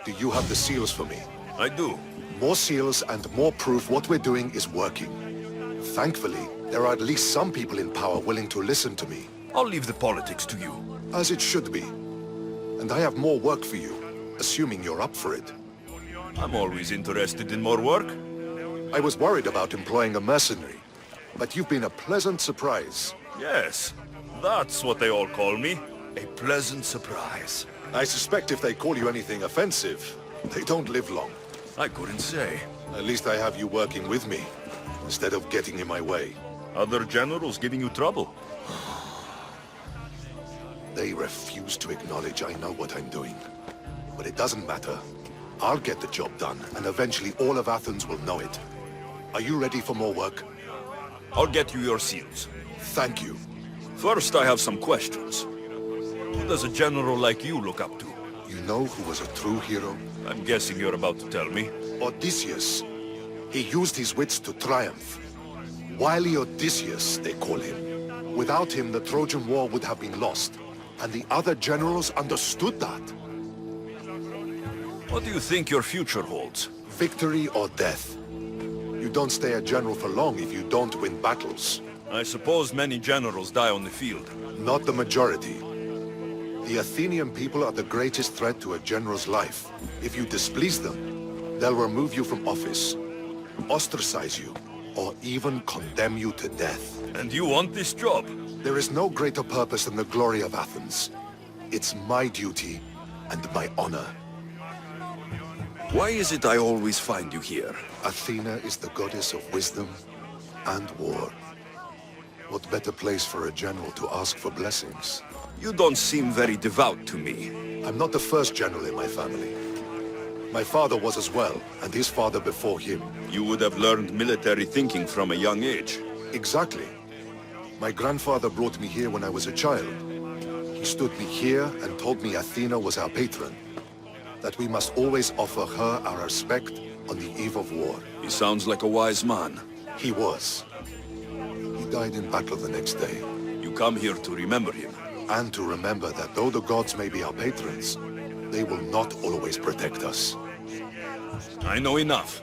Do you have the seals for me? I do. More seals and more proof what we're doing is working. Thankfully, there are at least some people in power willing to listen to me. I'll leave the politics to you. As it should be. And I have more work for you, assuming you're up for it. I'm always interested in more work. I was worried about employing a mercenary, but you've been a pleasant surprise. Yes, that's what they all call me. A pleasant surprise. I suspect if they call you anything offensive, they don't live long. I couldn't say. At least I have you working with me, instead of getting in my way. Other generals giving you trouble? They refuse to acknowledge I know what I'm doing. But it doesn't matter. I'll get the job done, and eventually all of Athens will know it. Are you ready for more work? I'll get you your seals. Thank you. First, I have some questions. Who does a general like you look up to? You know who was a true hero? I'm guessing you're about to tell me. Odysseus. He used his wits to triumph. Wily Odysseus, they call him. Without him, the Trojan War would have been lost. And the other generals understood that. What do you think your future holds? Victory or death. You don't stay a general for long if you don't win battles. I suppose many generals die on the field. Not the majority. The Athenian people are the greatest threat to a general's life. If you displease them, they'll remove you from office, ostracize you, or even condemn you to death. And you want this job? There is no greater purpose than the glory of Athens. It's my duty and my honor. Why is it I always find you here? Athena is the goddess of wisdom and war. What better place for a general to ask for blessings? You don't seem very devout to me. I'm not the first general in my family. My father was as well, and his father before him. You would have learned military thinking from a young age. Exactly. My grandfather brought me here when I was a child. He stood me here and told me Athena was our patron. That we must always offer her our respect on the eve of war. He sounds like a wise man. He was. He died in battle the next day. You come here to remember him. And to remember that though the gods may be our patrons, they will not always protect us. I know enough.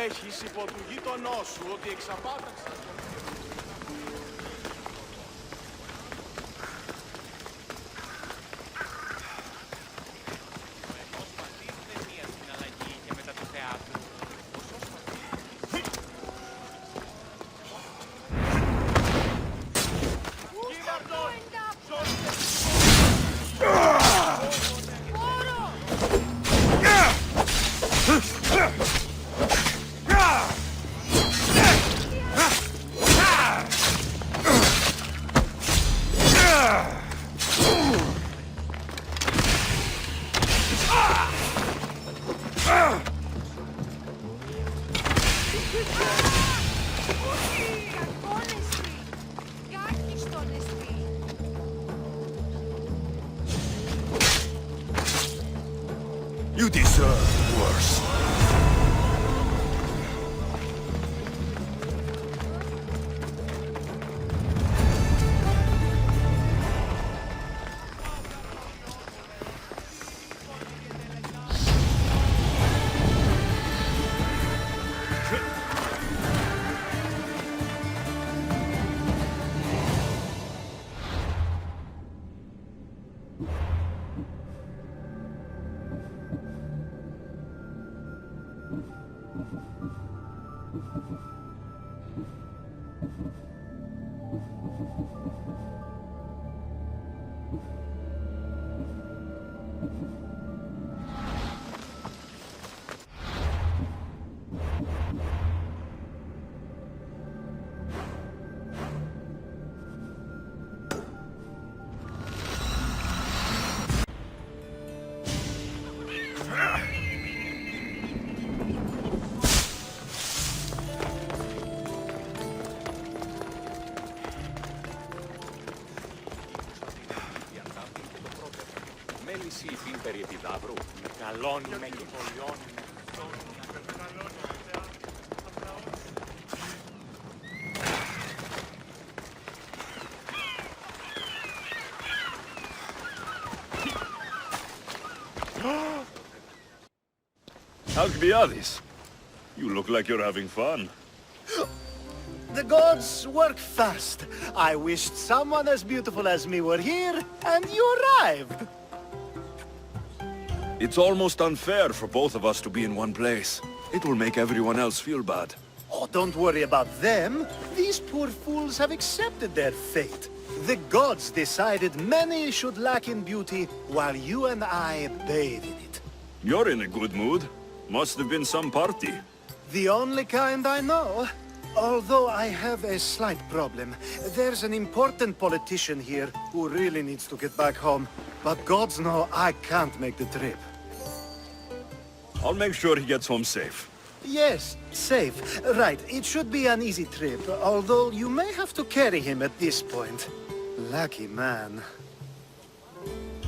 Έχεις υπό του γείτονό σου ότι εξαπάταξα. You deserve worse. Alcbiadis, you look like you're having fun. The gods work fast. I wished someone as beautiful as me were here, and you arrived. It's almost unfair for both of us to be in one place. It will make everyone else feel bad. Oh, don't worry about them. These poor fools have accepted their fate. The gods decided many should lack in beauty, while you and I bathe in it. You're in a good mood. Must have been some party. The only kind I know. Although I have a slight problem. There's an important politician here who really needs to get back home. But gods know I can't make the trip. I'll make sure he gets home safe. Yes, safe. Right, it should be an easy trip, although you may have to carry him at this point. Lucky man.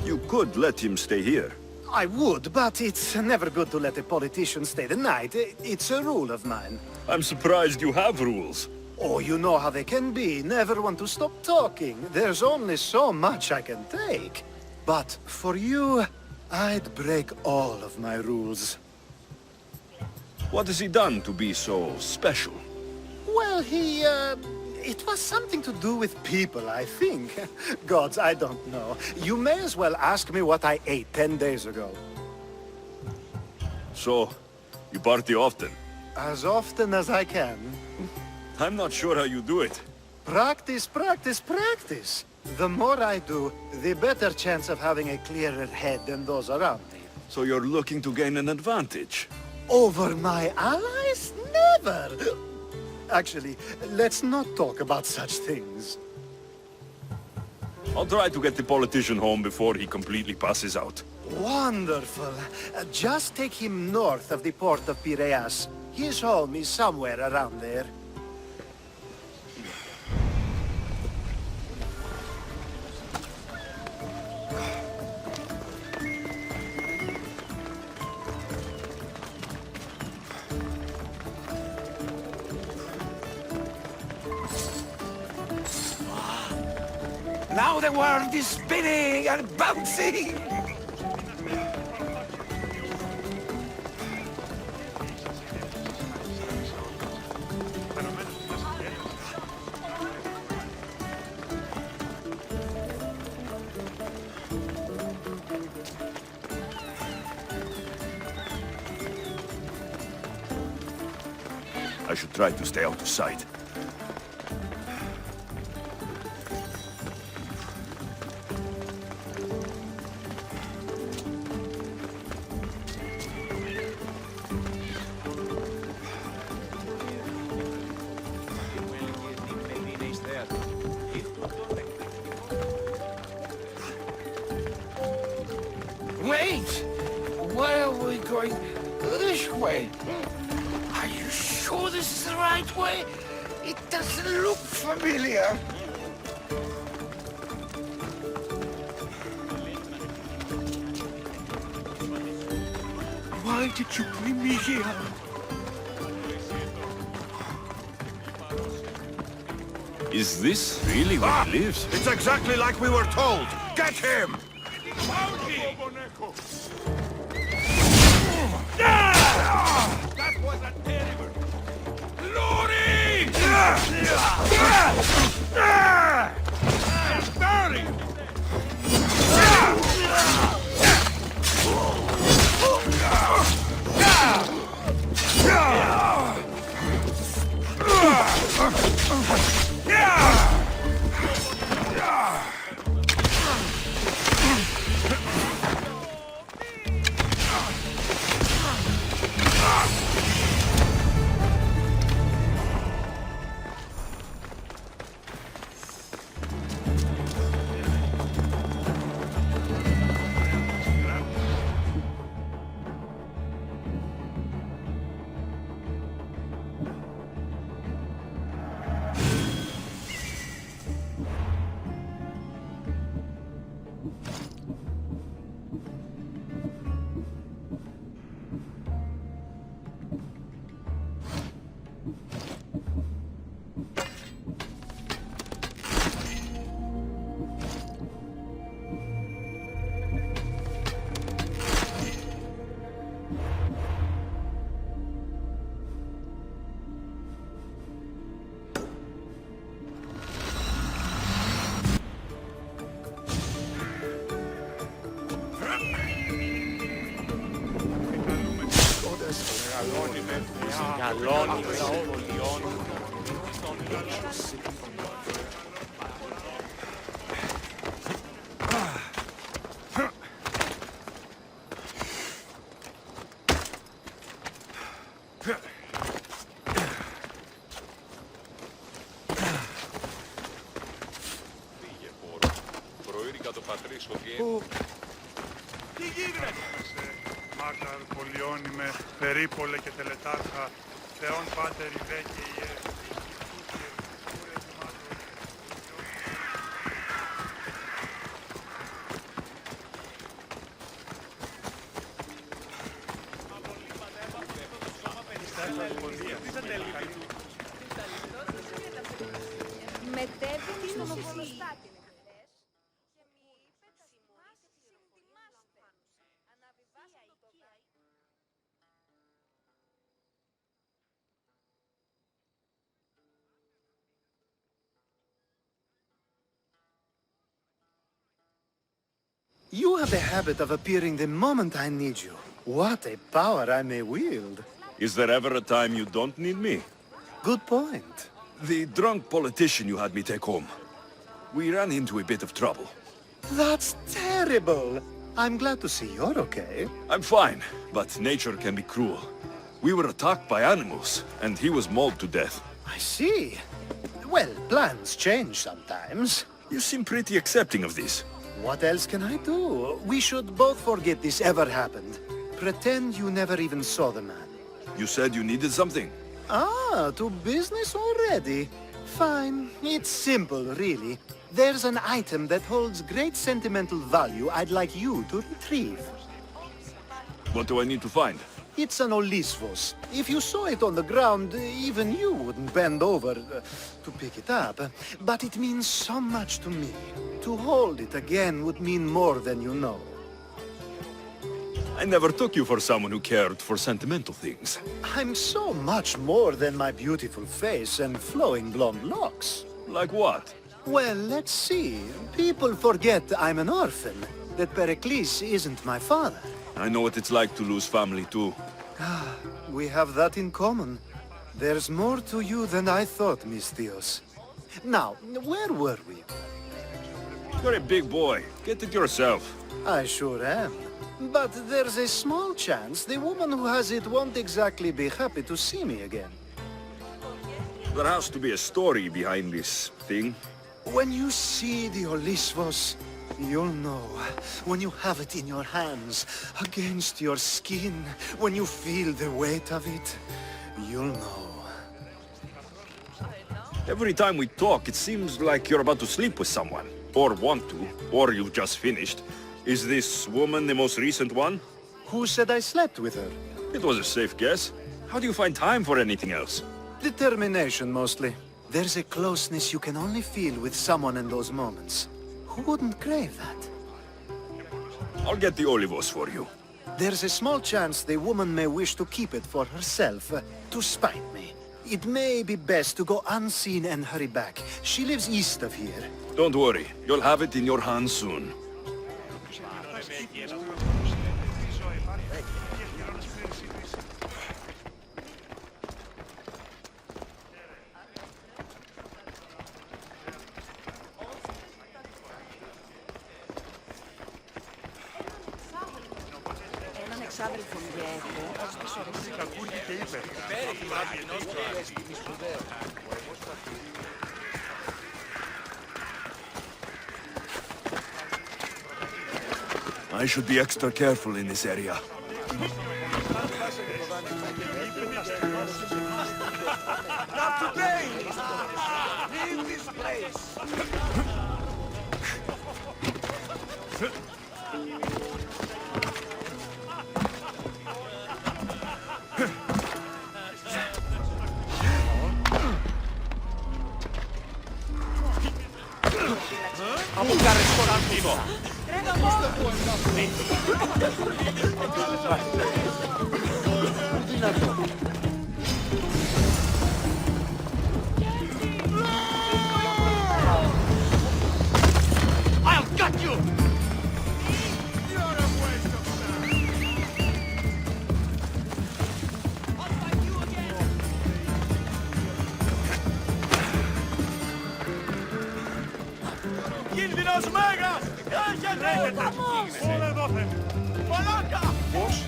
You could let him stay here. I would, but it's never good to let a politician stay the night. It's a rule of mine. I'm surprised you have rules. Oh, you know how they can be. Never want to stop talking. There's only so much I can take. But for you, I'd break all of my rules. What has he done to be so special? Well, it was something to do with people, I think. Gods, I don't know. You may as well ask me what I ate 10 days ago. So, you party often? As often as I can. I'm not sure how you do it. Practice, practice, practice. The more I do, the better chance of having a clearer head than those around me. So you're looking to gain an advantage? Over my allies? Never! Actually, let's not talk about such things. I'll try to get the politician home before he completely passes out. Wonderful. Just take him north of the port of Piraeus. His home is somewhere around there. Now the world is spinning and bouncing! should try to stay out of sight. Wait! Why are we going this way? Are you sure this is the right way? It doesn't look familiar. Why did you bring me here? Is this really where he lives? It's exactly like we were told! Get him! That was a terrible... Glory! Bury him! Τι γίνεται! Μάρταρ, πολιόνιμε, περίπολε και τελετάρχα, Θεόν Πάτερ Ιβέ και Ιε, Μετέβαινε στον οπλοστάτη. You have a habit of appearing the moment I need you. What a power I may wield. Is there ever a time you don't need me? Good point. The drunk politician you had me take home. We ran into a bit of trouble. That's terrible. I'm glad to see you're okay. I'm fine, but nature can be cruel. We were attacked by animals, and he was mauled to death. I see. Well, plans change sometimes. You seem pretty accepting of this. What else can I do? We should both forget this ever happened. Pretend you never even saw the man. You said you needed something. Ah, to business already? Fine. It's simple, really. There's an item that holds great sentimental value I'd like you to retrieve. What do I need to find? It's an Olisvos. If you saw it on the ground, even you wouldn't bend over to pick it up. But it means so much to me. To hold it again would mean more than you know. I never took you for someone who cared for sentimental things. I'm so much more than my beautiful face and flowing blonde locks. Like what? Well, let's see. People forget I'm an orphan, that Pericles isn't my father. I know what it's like to lose family too. We have that in common. There's more to you than I thought, Mistios. Now, where were we? You're a big boy. Get it yourself. I sure am. But there's a small chance the woman who has it won't exactly be happy to see me again. There has to be a story behind this thing. When you see the Olisvos, you'll know. When you have it in your hands, against your skin, when you feel the weight of it, you'll know. Every time we talk, it seems like you're about to sleep with someone. Or want to, or you've just finished. Is this woman the most recent one? Who said I slept with her? It was a safe guess. How do you find time for anything else? Determination, mostly. There's a closeness you can only feel with someone in those moments. Who wouldn't crave that? I'll get the olivos for you. There's a small chance the woman may wish to keep it for herself, to spite me. It may be best to go unseen and hurry back. She lives east of here. Don't worry, you'll have it in your hands soon. Έναν εξάδελφο μου για έχω. I should be extra careful in this area. Not today! Leave this place! I'll gut you! Κίνδυνος μέγας! Έρχεται! Όλα εδώ θέλει! Μαλάκα! Πώς?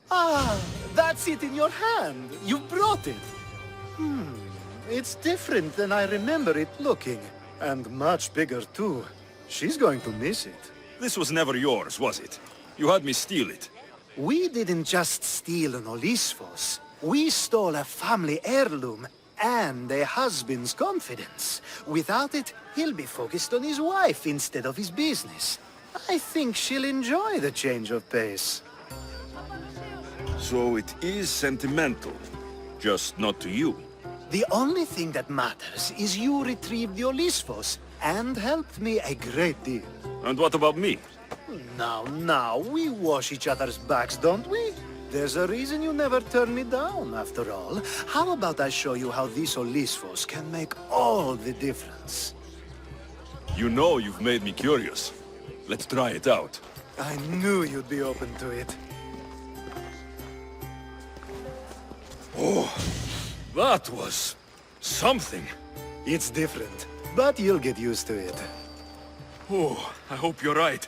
Ah, that's it in your hand. You brought it. It's different than I remember it looking. And much bigger, too. She's going to miss it. This was never yours, was it? You had me steal it. We didn't just steal an Olisvos. We stole a family heirloom and a husband's confidence. Without it, he'll be focused on his wife instead of his business. I think she'll enjoy the change of pace. So it is sentimental, just not to you. The only thing that matters is you retrieved the Olisvos and helped me a great deal. And what about me? Now, we wash each other's backs, don't we? There's a reason you never turn me down, after all. How about I show you how these Olisvos can make all the difference? You know you've made me curious. Let's try it out. I knew you'd be open to it. Oh, that was something. It's different, but you'll get used to it. Oh, I hope you're right.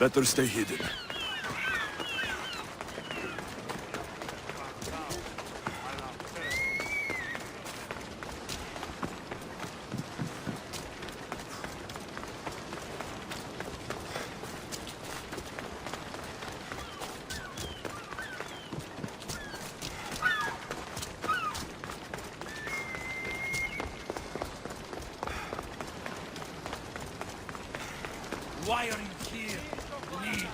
Better stay hidden. Why are you here? Leave.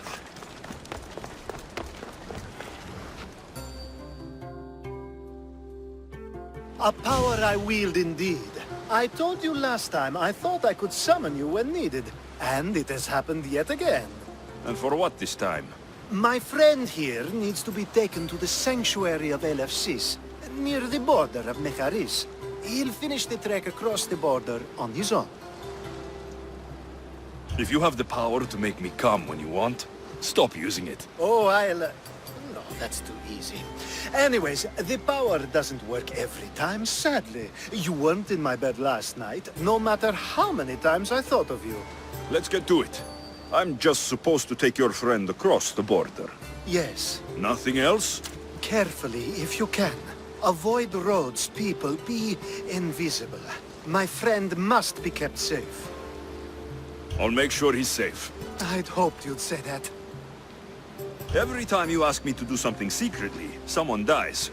A power I wield indeed. I told you last time I thought I could summon you when needed. And it has happened yet again. And for what this time? My friend here needs to be taken to the sanctuary of Lv.1, near the border of Mecharis. He'll finish the trek across the border on his own. If you have the power to make me come when you want, stop using it. Oh, I'll... No, that's too easy. Anyways, the power doesn't work every time, sadly. You weren't in my bed last night, no matter how many times I thought of you. Let's get to it. I'm just supposed to take your friend across the border. Yes, Nothing else? carefully if you can. Avoid roads, people, be invisible. My friend must be kept safe. I'll make sure he's safe. I'd hoped you'd say that. Every time you ask me to do something secretly, someone dies.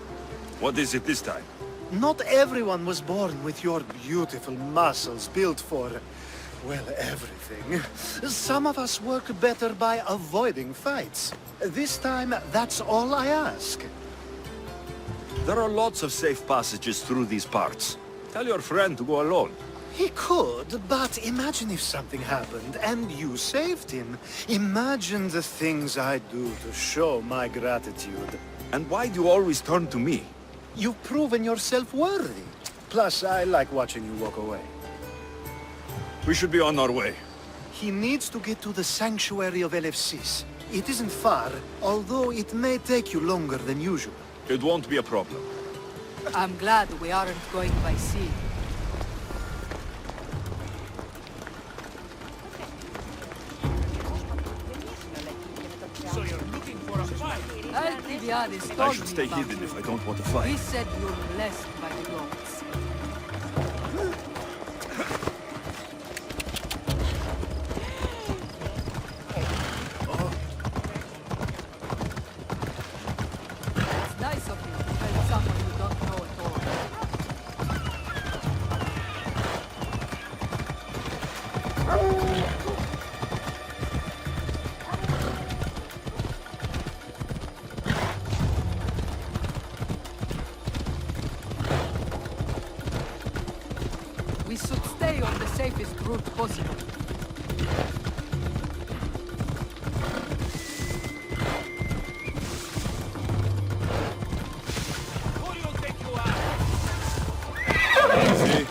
What is it this time? Not everyone was born with your beautiful muscles built for, well, everything. Some of us work better by avoiding fights. This time, that's all I ask. There are lots of safe passages through these parts. Tell your friend to go alone. He could, but imagine if something happened and you saved him. Imagine the things I'd do to show my gratitude. And why do you always turn to me? You've proven yourself worthy. Plus, I like watching you walk away. We should be on our way. He needs to get to the sanctuary of Lv.1. It isn't far, although it may take you longer than usual. It won't be a problem. I'm glad we aren't going by sea. So you're looking for a fight? Alcibiades I told should me stay about hidden you. if I don't want to He fight. said you're blessed by the gods. It's nice of you to help someone you don't know at all. We should stay on the safest route possible. Who'll take you out? See?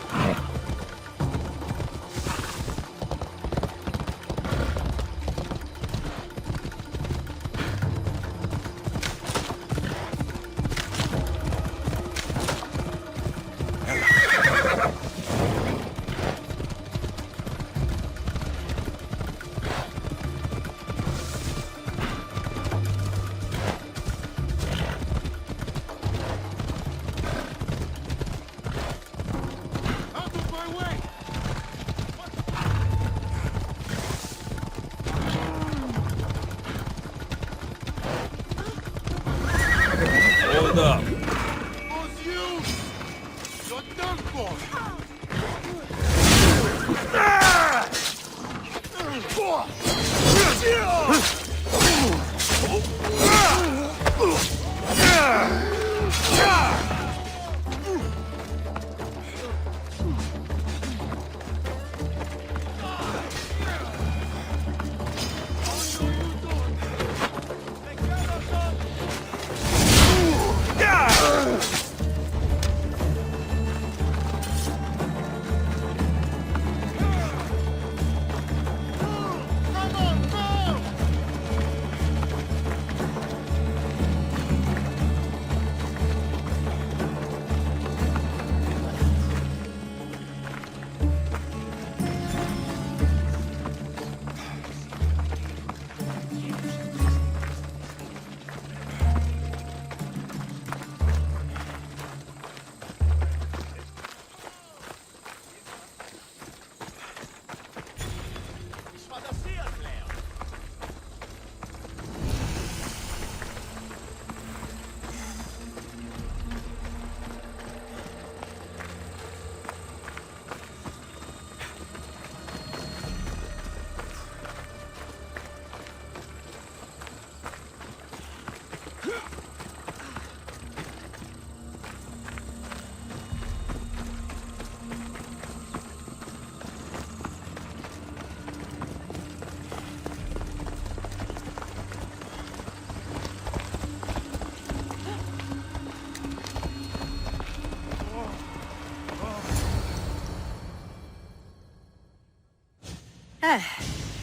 Out of my way! Hold up. Was you? You're done for!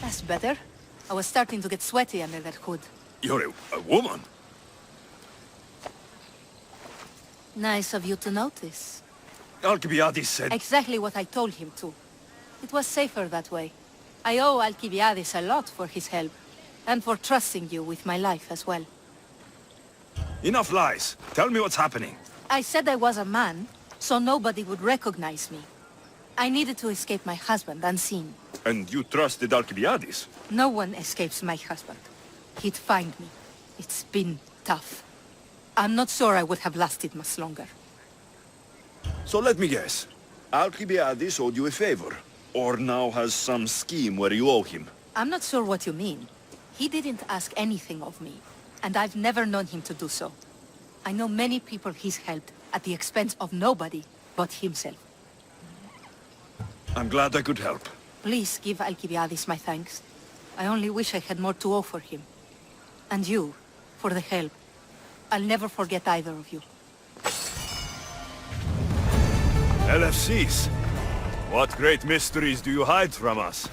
That's better. I was starting to get sweaty under that hood. You're a woman? Nice of you to notice. Alcibiades said... Exactly what I told him to. It was safer that way. I owe Alcibiades a lot for his help, and for trusting you with my life as well. Enough lies. Tell me what's happening. I said I was a man, so nobody would recognize me. I needed to escape my husband unseen. And you trusted Alcibiades? No one escapes my husband. He'd find me. It's been tough. I'm not sure I would have lasted much longer. So let me guess. Alcibiades owed you a favor, or now has some scheme where you owe him. I'm not sure what you mean. He didn't ask anything of me, and I've never known him to do so. I know many people he's helped at the expense of nobody but himself. I'm glad I could help. Please give Alcibiades my thanks. I only wish I had more to offer him. And you, for the help. I'll never forget either of you. LFCs. What great mysteries do you hide from us?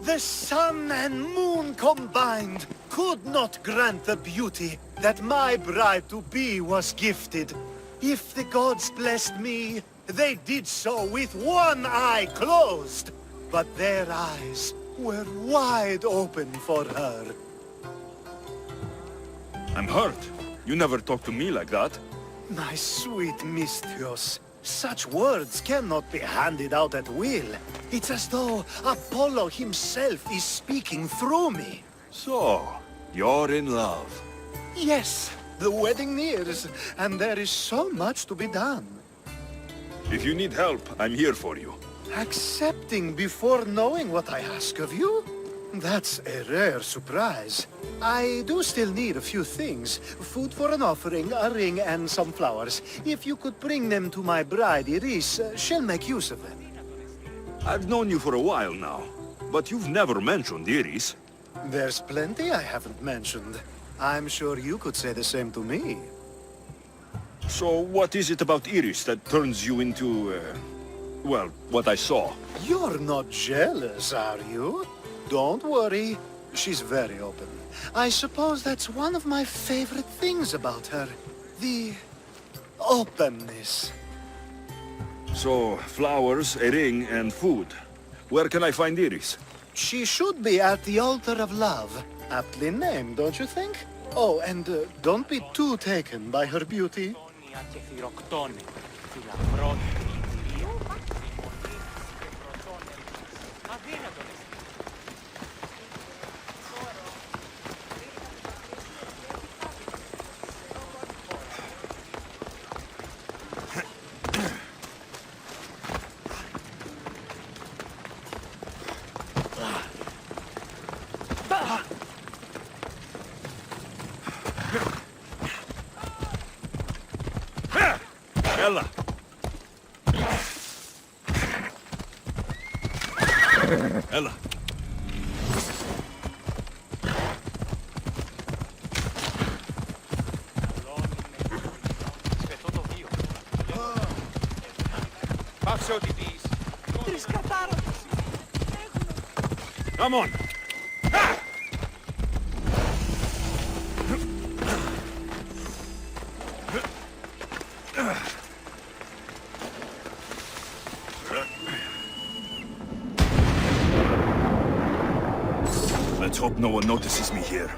The sun and moon combined could not grant the beauty that my bride-to-be was gifted. If the gods blessed me, they did so with one eye closed. But their eyes were wide open for her. I'm hurt. You never talk to me like that. My sweet Misthios, such words cannot be handed out at will. It's as though Apollo himself is speaking through me. So, you're in love. Yes, the wedding nears, and there is so much to be done. If you need help, I'm here for you. Accepting before knowing what I ask of you? That's a rare surprise. I do still need a few things. Food for an offering, a ring, and some flowers. If you could bring them to my bride, Iris, she'll make use of them. I've known you for a while now, but you've never mentioned Iris. There's plenty I haven't mentioned. I'm sure you could say the same to me. So what is it about Iris that turns you into, well, what I saw? You're not jealous, are you? Don't worry. She's very open. I suppose that's one of my favorite things about her. The openness. So, flowers, a ring, and food. Where can I find Iris? She should be at the altar of love. Aptly named, don't you think? Oh, and don't be too taken by her beauty. Ella! Ella! Πάψε ό,τι πεις. Come on! Let's hope no one notices me here.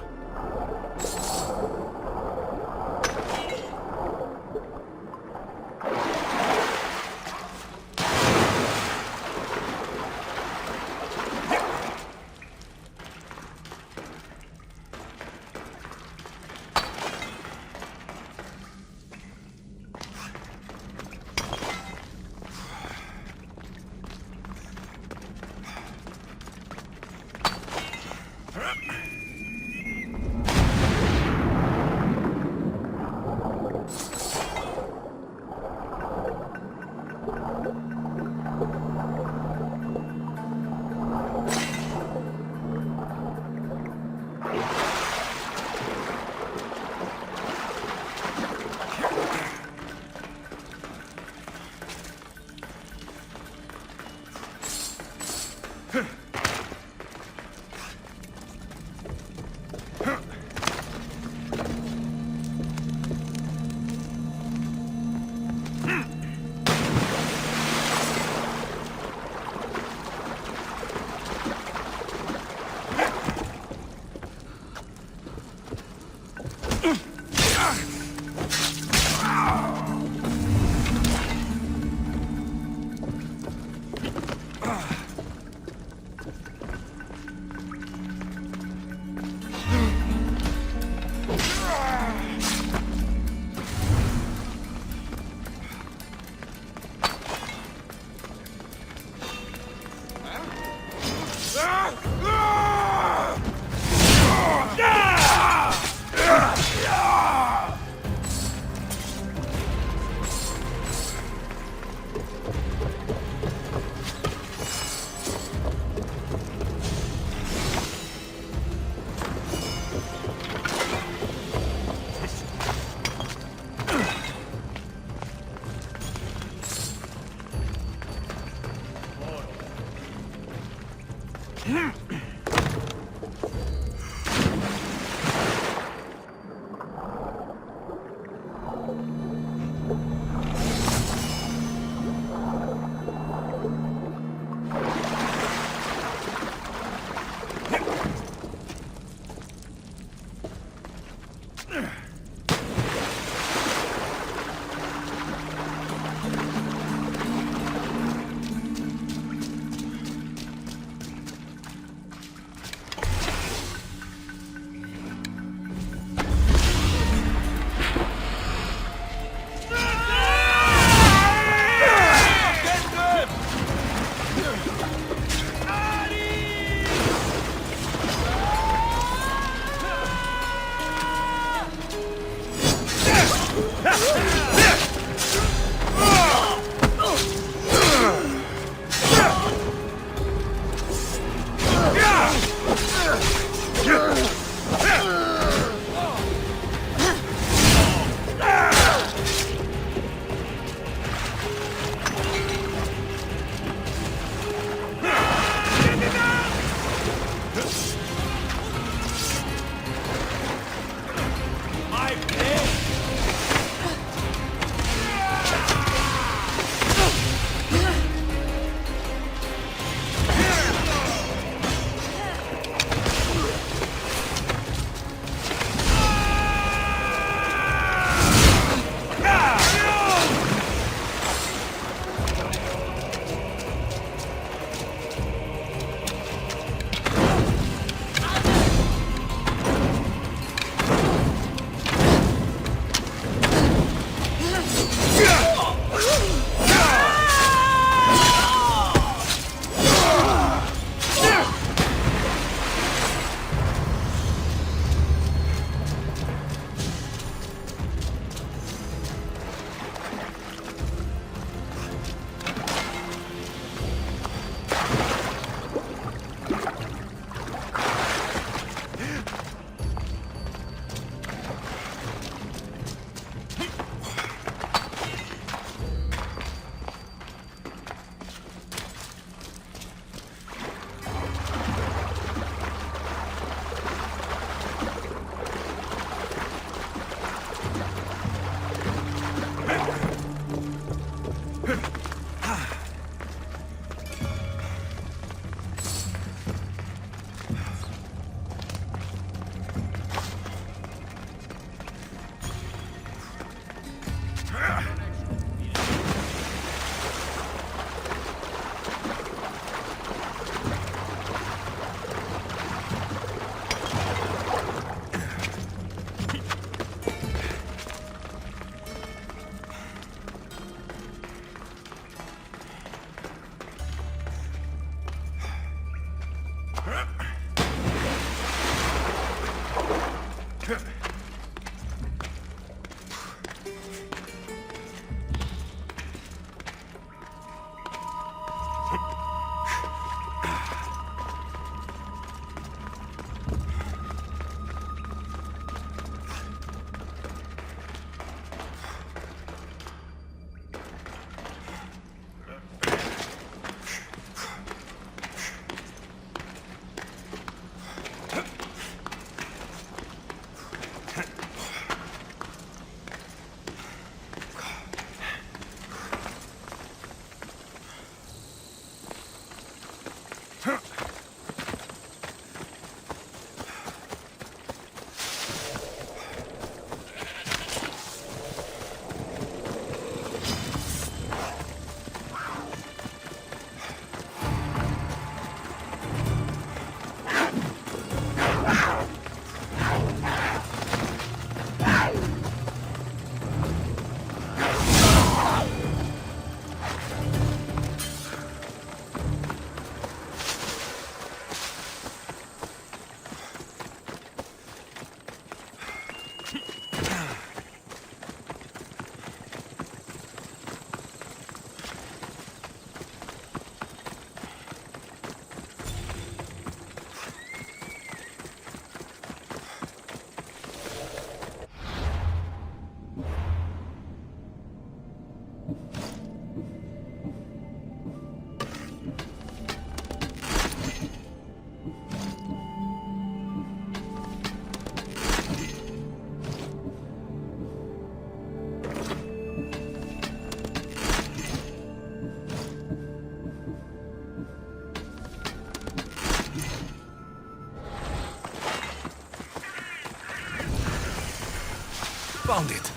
Found it.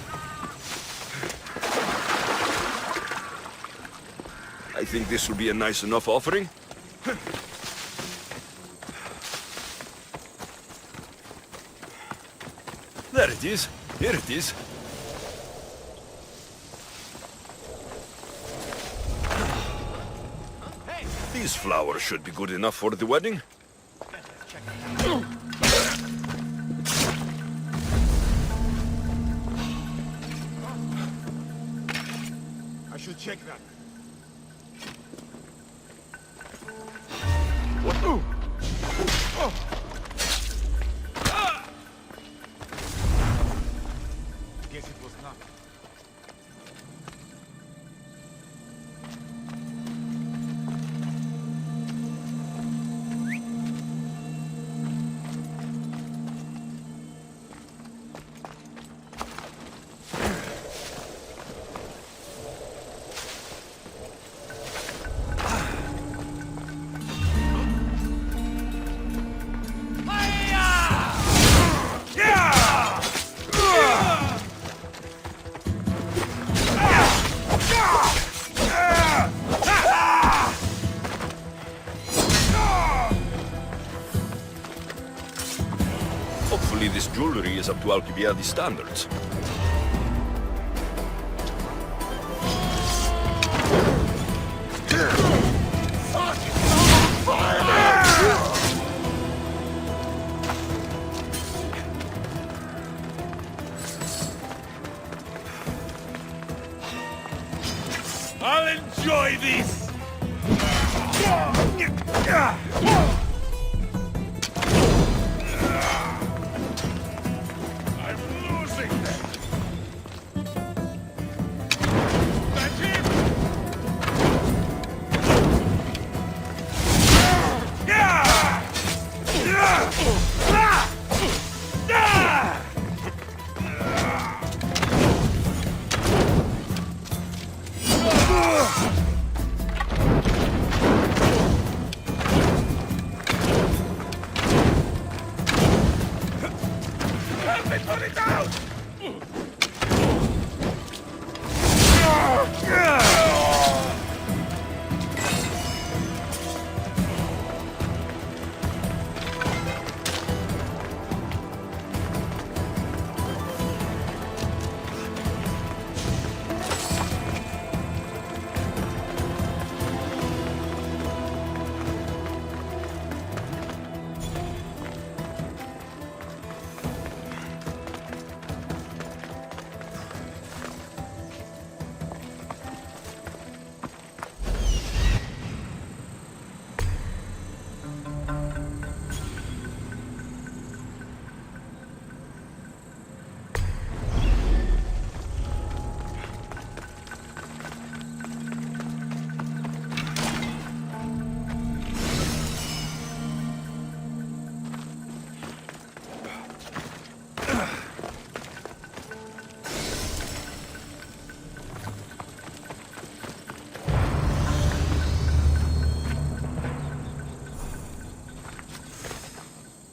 I think this will be a nice enough offering. There it is. Here it is. These flowers should be good enough for the wedding. I should check that. Guess it was not. Hopefully this jewelry is up to Alcibiades standards. I'll enjoy this! I'm losing them! That's it! Help me put it down!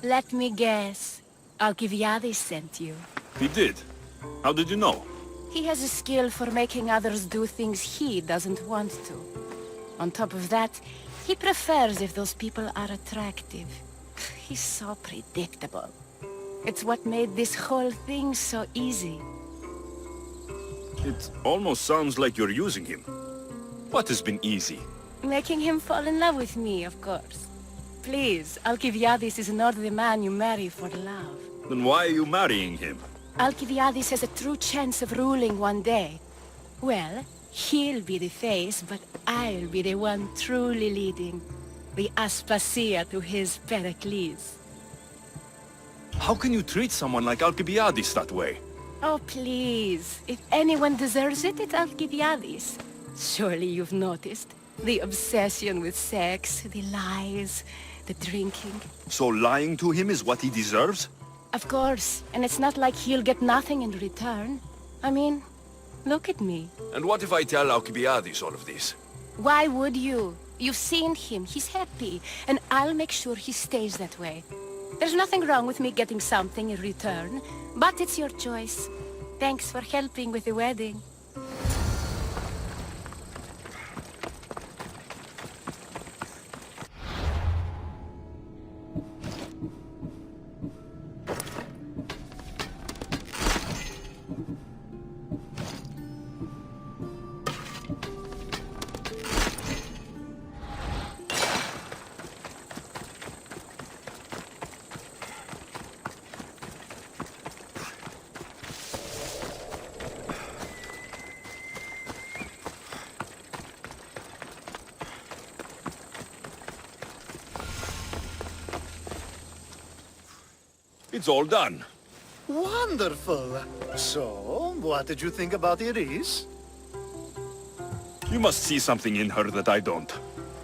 Let me guess. Alcibiades sent you. He did. How did you know? He has a skill for making others do things he doesn't want to. On top of that, he prefers if those people are attractive. He's so predictable. It's what made this whole thing so easy. It almost sounds like you're using him. What has been easy? Making him fall in love with me, of course. Please, Alcibiades is not the man you marry for love. Then why are you marrying him? Alcibiades has a true chance of ruling one day, well, he'll be the face, but I'll be the one truly leading. The Aspasia to his Pericles. How can you treat someone like Alcibiades that way? Oh, please. If anyone deserves it, it's Alcibiades. Surely you've noticed. The obsession with sex, the lies, the drinking. So lying to him is what he deserves? Of course, and it's not like he'll get nothing in return. I mean, look at me. And what if I tell Alcibiades all of this? Why would you? You've seen him, he's happy, and I'll make sure he stays that way. There's nothing wrong with me getting something in return, but it's your choice. Thanks for helping with the wedding. It's all done. Wonderful. So, what did you think about Iris? You must see something in her that I don't.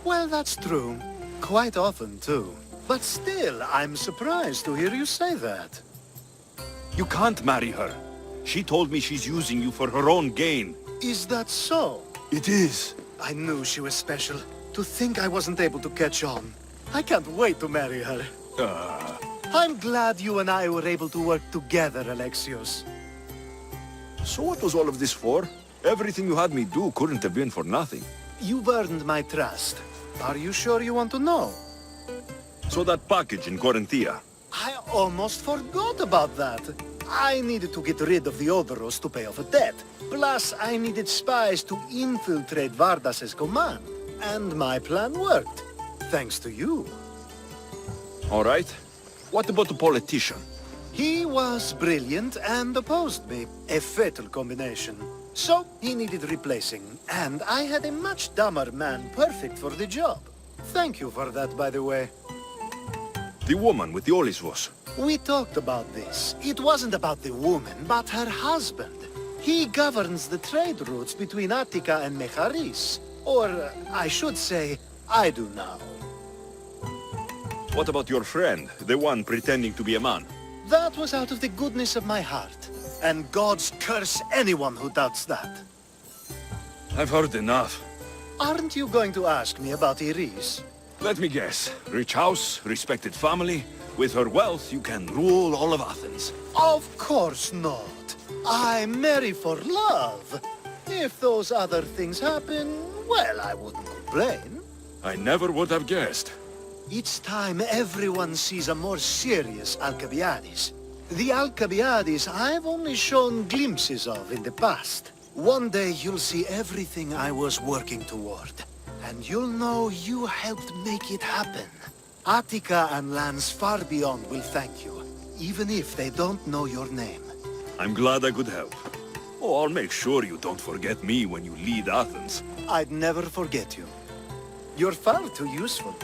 Well, that's true. Quite often, too. But still, I'm surprised to hear you say that. You can't marry her. She told me she's using you for her own gain. Is that so? It is. I knew she was special. To think I wasn't able to catch on. I can't wait to marry her. I'm glad you and I were able to work together, Alexios. So what was all of this for? Everything you had me do couldn't have been for nothing. You've earned my trust. Are you sure you want to know? So that package in Corinthia. I almost forgot about that. I needed to get rid of the Odoros to pay off a debt. Plus, I needed spies to infiltrate Vardas's command. And my plan worked. Thanks to you. All right. What about the politician? He was brilliant and opposed me. A fatal combination. So, he needed replacing. And I had a much dumber man perfect for the job. Thank you for that, by the way. The woman with the Olisvos. We talked about this. It wasn't about the woman, but her husband. He governs the trade routes between Attica and Mecharis. Or, I should say, I do now. What about your friend, the one pretending to be a man? That was out of the goodness of my heart. And gods curse anyone who doubts that. I've heard enough. Aren't you going to ask me about Iris? Let me guess. Rich house, respected family. With her wealth, you can rule all of Athens. Of course not. I marry for love. If those other things happen, well, I wouldn't complain. I never would have guessed. It's time everyone sees a more serious Alcibiades. The Alcibiades I've only shown glimpses of in the past. One day you'll see everything I was working toward. And you'll know you helped make it happen. Attica and lands far beyond will thank you, even if they don't know your name. I'm glad I could help. Oh, I'll make sure you don't forget me when you lead Athens. I'd never forget you. You're far too useful.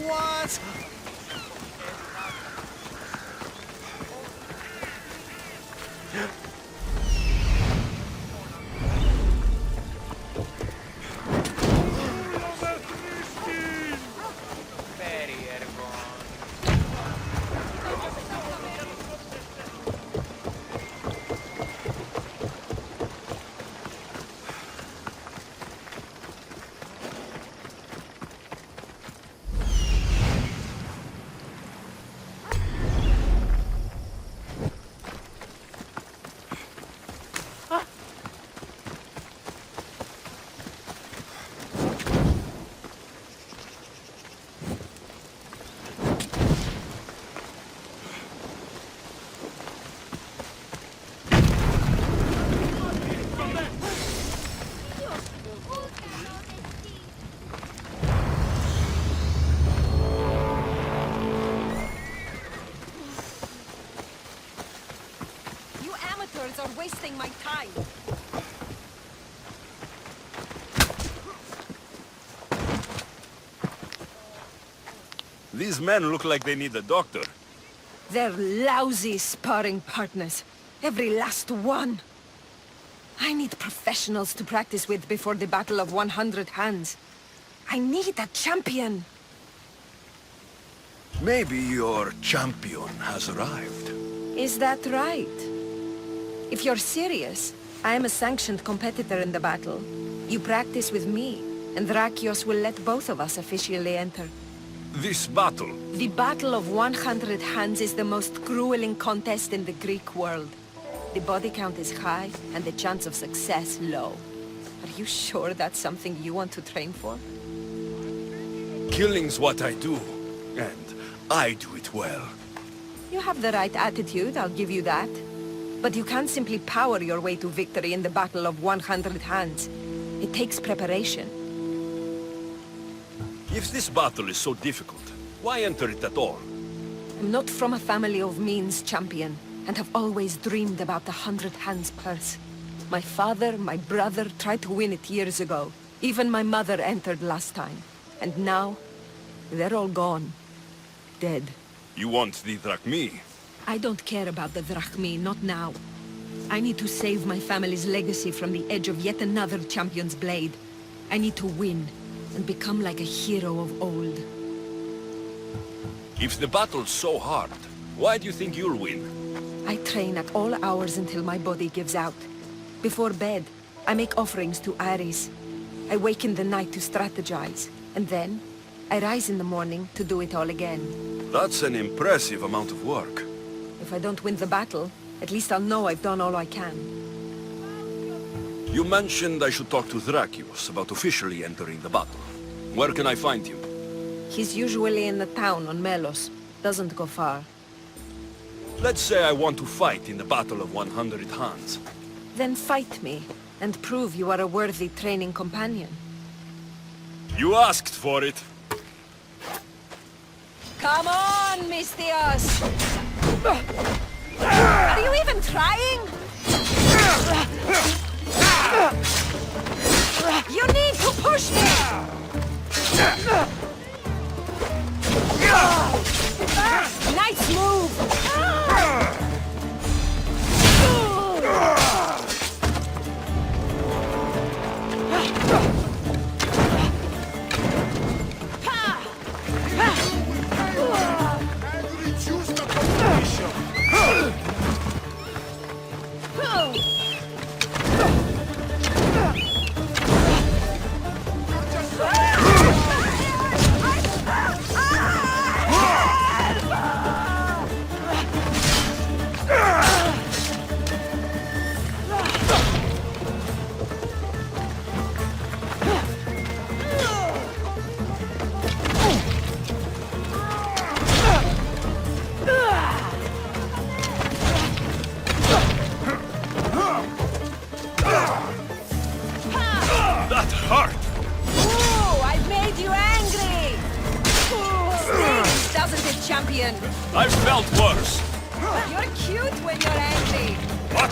What? You amateurs are wasting my time. These men look like they need a doctor. They're lousy sparring partners. Every last one. I need professionals to practice with before the Battle of 100 Hands. I need a champion. Maybe your champion has arrived. Is that right? If you're serious, I am a sanctioned competitor in the battle. You practice with me, and Drakios will let both of us officially enter. This battle. The Battle of 100 Hands is the most grueling contest in the Greek world. The body count is high, and the chance of success low. Are you sure that's something you want to train for? Killing's what I do, and I do it well. You have the right attitude, I'll give you that. But you can't simply power your way to victory in the Battle of 100 Hands. It takes preparation. If this battle is so difficult, why enter it at all? I'm not from a family of means, champion, and have always dreamed about the 100 Hands purse. My father, my brother tried to win it years ago. Even my mother entered last time. And now, they're all gone. Dead. You want the drachmi? I don't care about the drachmi, not now. I need to save my family's legacy from the edge of yet another champion's blade. I need to win, and become like a hero of old. If the battle's so hard, why do you think you'll win? I train at all hours until my body gives out. Before bed, I make offerings to Ares. I wake in the night to strategize, and then I rise in the morning to do it all again. That's an impressive amount of work. If I don't win the battle, at least I'll know I've done all I can. You mentioned I should talk to Drakios about officially entering the battle. Where can I find him? He's usually in the town on Melos. Doesn't go far. Let's say I want to fight in the Battle of 100 Hands. Then fight me, and prove you are a worthy training companion. You asked for it. Come on, Mistios! Are you even trying? You need to push me! Nice move! champion. I've felt worse. You're cute when you're angry. What?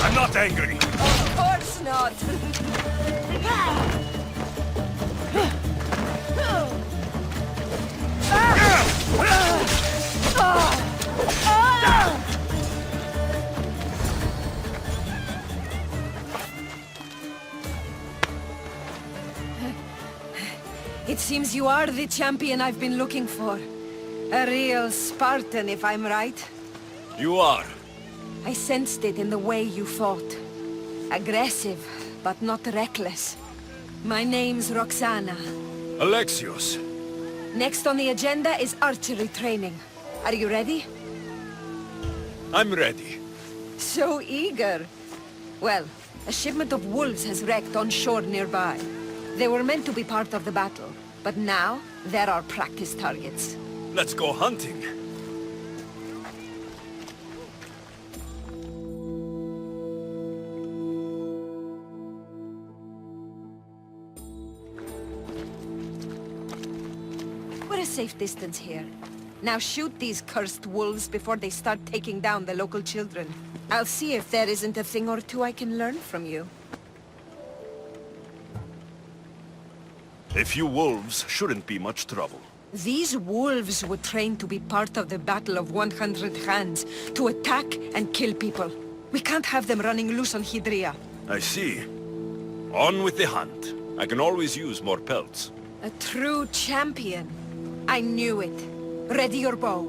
I'm not angry. Of course not. It seems you are the champion I've been looking for. A real Spartan, if I'm right. You are. I sensed it in the way you fought. Aggressive, but not reckless. My name's Roxana. Alexios. Next on the agenda is archery training. Are you ready? I'm ready. So eager. Well, a shipment of wolves has wrecked on shore nearby. They were meant to be part of the battle, but now they're our practice targets. Let's go hunting. We're a safe distance here. Now shoot these cursed wolves before they start taking down the local children. I'll see if there isn't a thing or two I can learn from you. A few wolves shouldn't be much trouble. These wolves were trained to be part of the Battle of 100 Hands, to attack and kill people. We can't have them running loose on Hydria. I see. On with the hunt. I can always use more pelts. A true champion. I knew it. Ready your bow.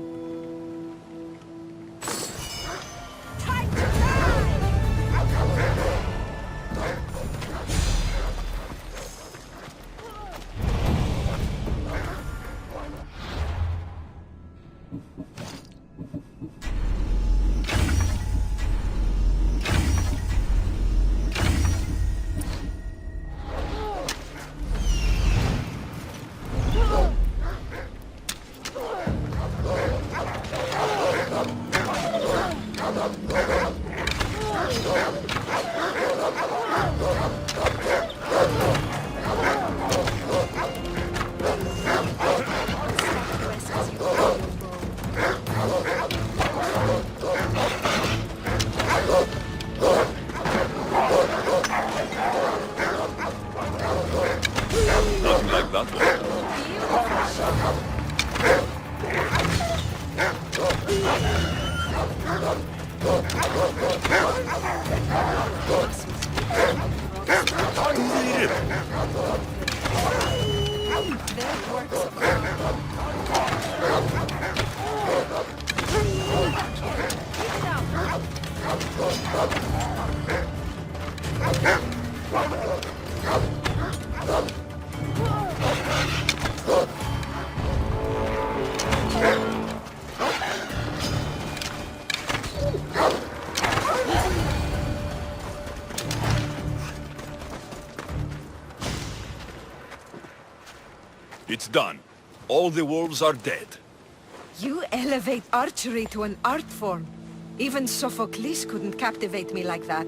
Time to Nothing like that one. It's done. All the wolves are dead. You elevate archery to an art form. Even Sophocles couldn't captivate me like that.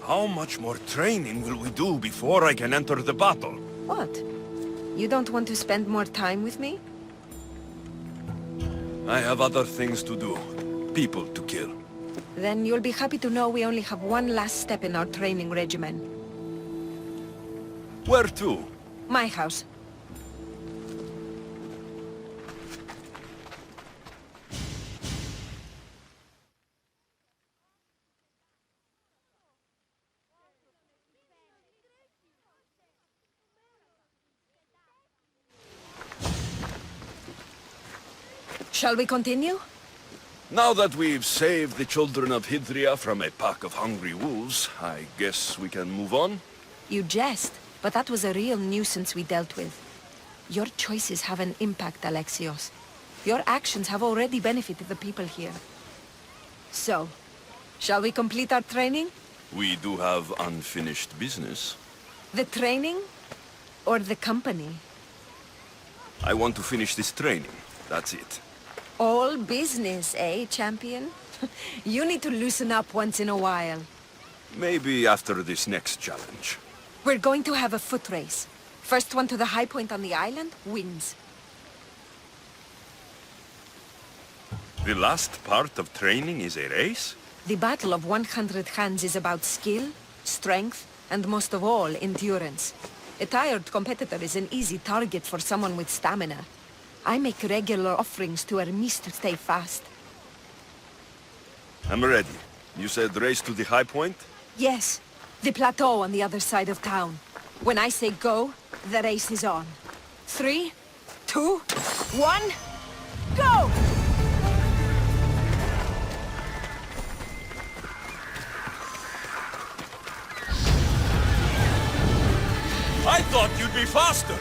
How much more training will we do before I can enter the battle? What? You don't want to spend more time with me? I have other things to do. People to kill. Then you'll be happy to know we only have one last step in our training regimen. Where to? My house. Shall we continue? Now that we've saved the children of Hydria from a pack of hungry wolves, I guess we can move on? You jest, but that was a real nuisance we dealt with. Your choices have an impact, Alexios. Your actions have already benefited the people here. So, shall we complete our training? We do have unfinished business. The training? Or the company? I want to finish this training. That's it. All business, eh, champion? You need to loosen up once in a while. Maybe after this next challenge. We're going to have a foot race. First one to the high point on the island wins. The last part of training is a race? The Battle of 100 Hands is about skill, strength, and most of all, endurance. A tired competitor is an easy target for someone with stamina. I make regular offerings to Hermes to stay fast. I'm ready. You said race to the high point? Yes, the plateau on the other side of town. When I say go, the race is on. 3, 2, 1, go! I thought you'd be faster!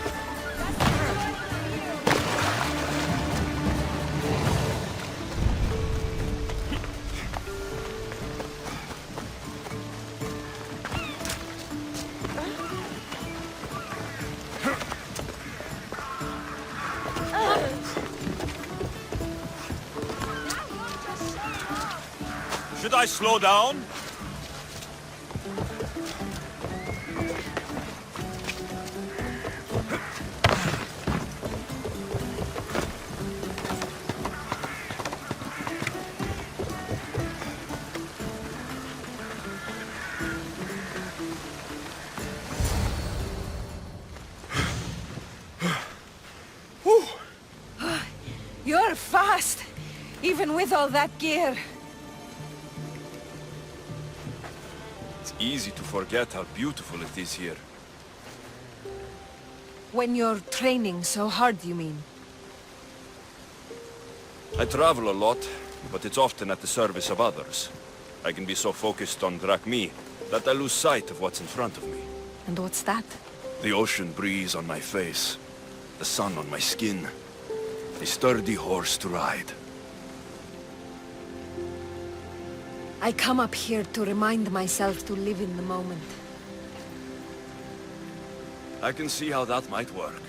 Should I slow down? You're fast, even with all that gear. It's easy to forget how beautiful it is here. When you're training so hard, you mean? I travel a lot, but it's often at the service of others. I can be so focused on Drachmi that I lose sight of what's in front of me. And what's that? The ocean breeze on my face, the sun on my skin, a sturdy horse to ride. I come up here to remind myself to live in the moment. I can see how that might work.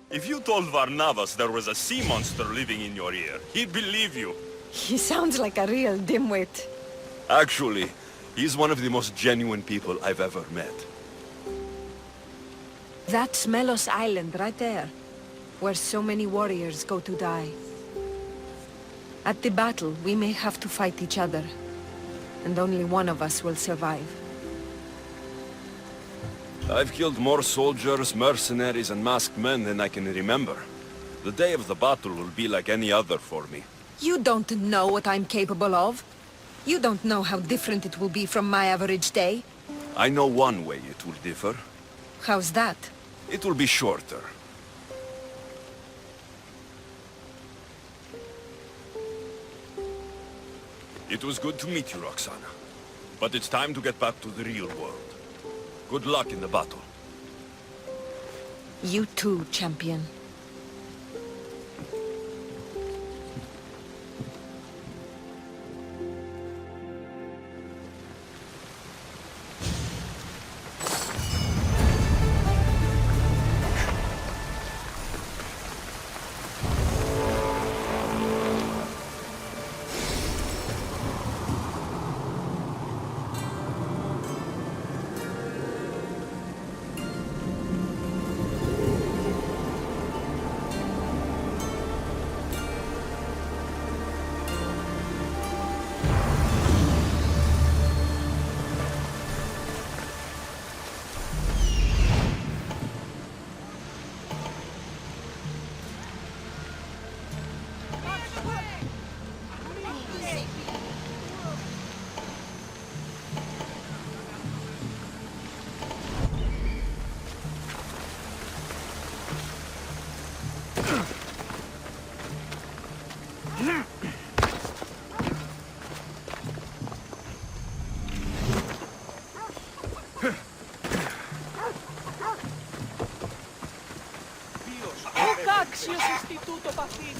If you told Varnavas there was a sea monster living in your ear, he'd believe you. He sounds like a real dimwit. Actually, he's one of the most genuine people I've ever met. That's Melos Island right there, where so many warriors go to die. At the battle, we may have to fight each other, and only one of us will survive. I've killed more soldiers, mercenaries, and masked men than I can remember. The day of the battle will be like any other for me. You don't know what I'm capable of. You don't know how different it will be from my average day. I know one way it will differ. How's that? It will be shorter. It was good to meet you, Roxana. But it's time to get back to the real world. Good luck in the battle. You too, champion. Άξιος εστί τούτο παθήν.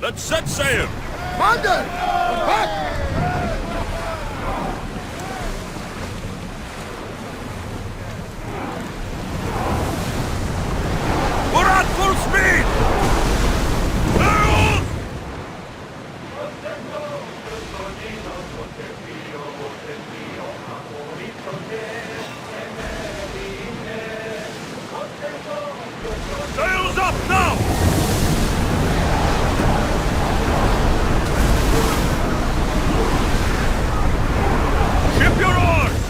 Let's set sail! Commander! Back! We're at full speed! Sails! Sails up now! Ship your oars!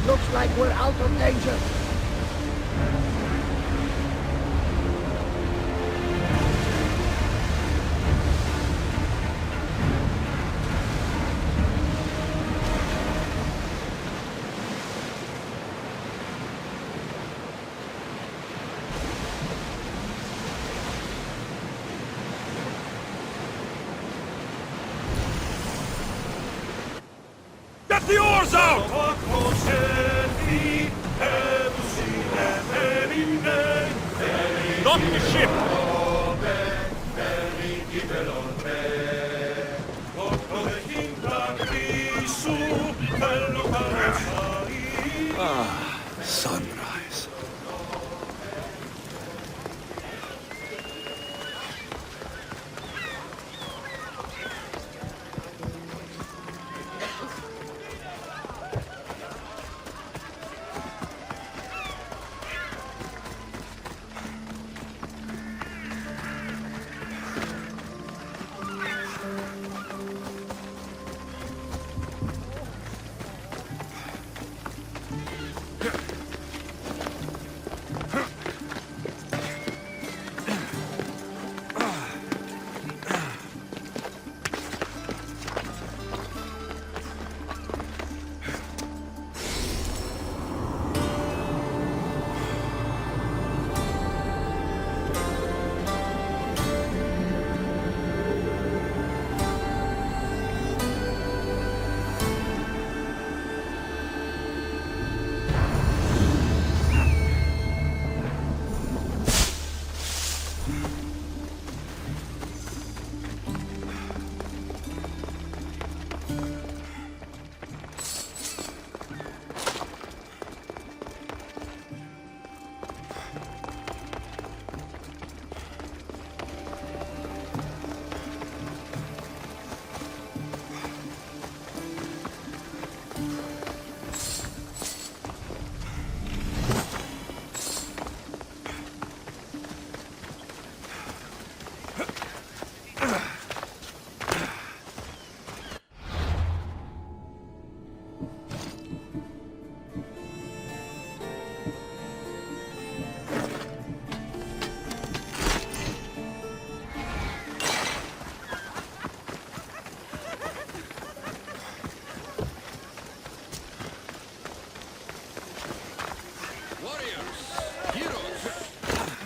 Looks like we're out of danger. Get the oars out! Dock the ship! Sunrise.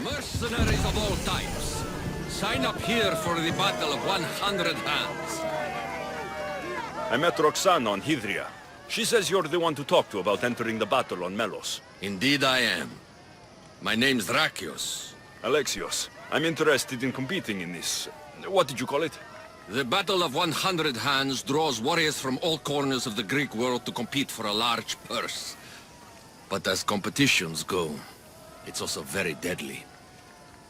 Mercenaries of all types. Sign up here for the Battle of 100 Hands. I met Roxana on Hydria. She says you're the one to talk to about entering the battle on Melos. Indeed I am. My name's Drakios. Alexios, I'm interested in competing in this... What did you call it? The Battle of 100 Hands draws warriors from all corners of the Greek world to compete for a large purse. But as competitions go, it's also very deadly.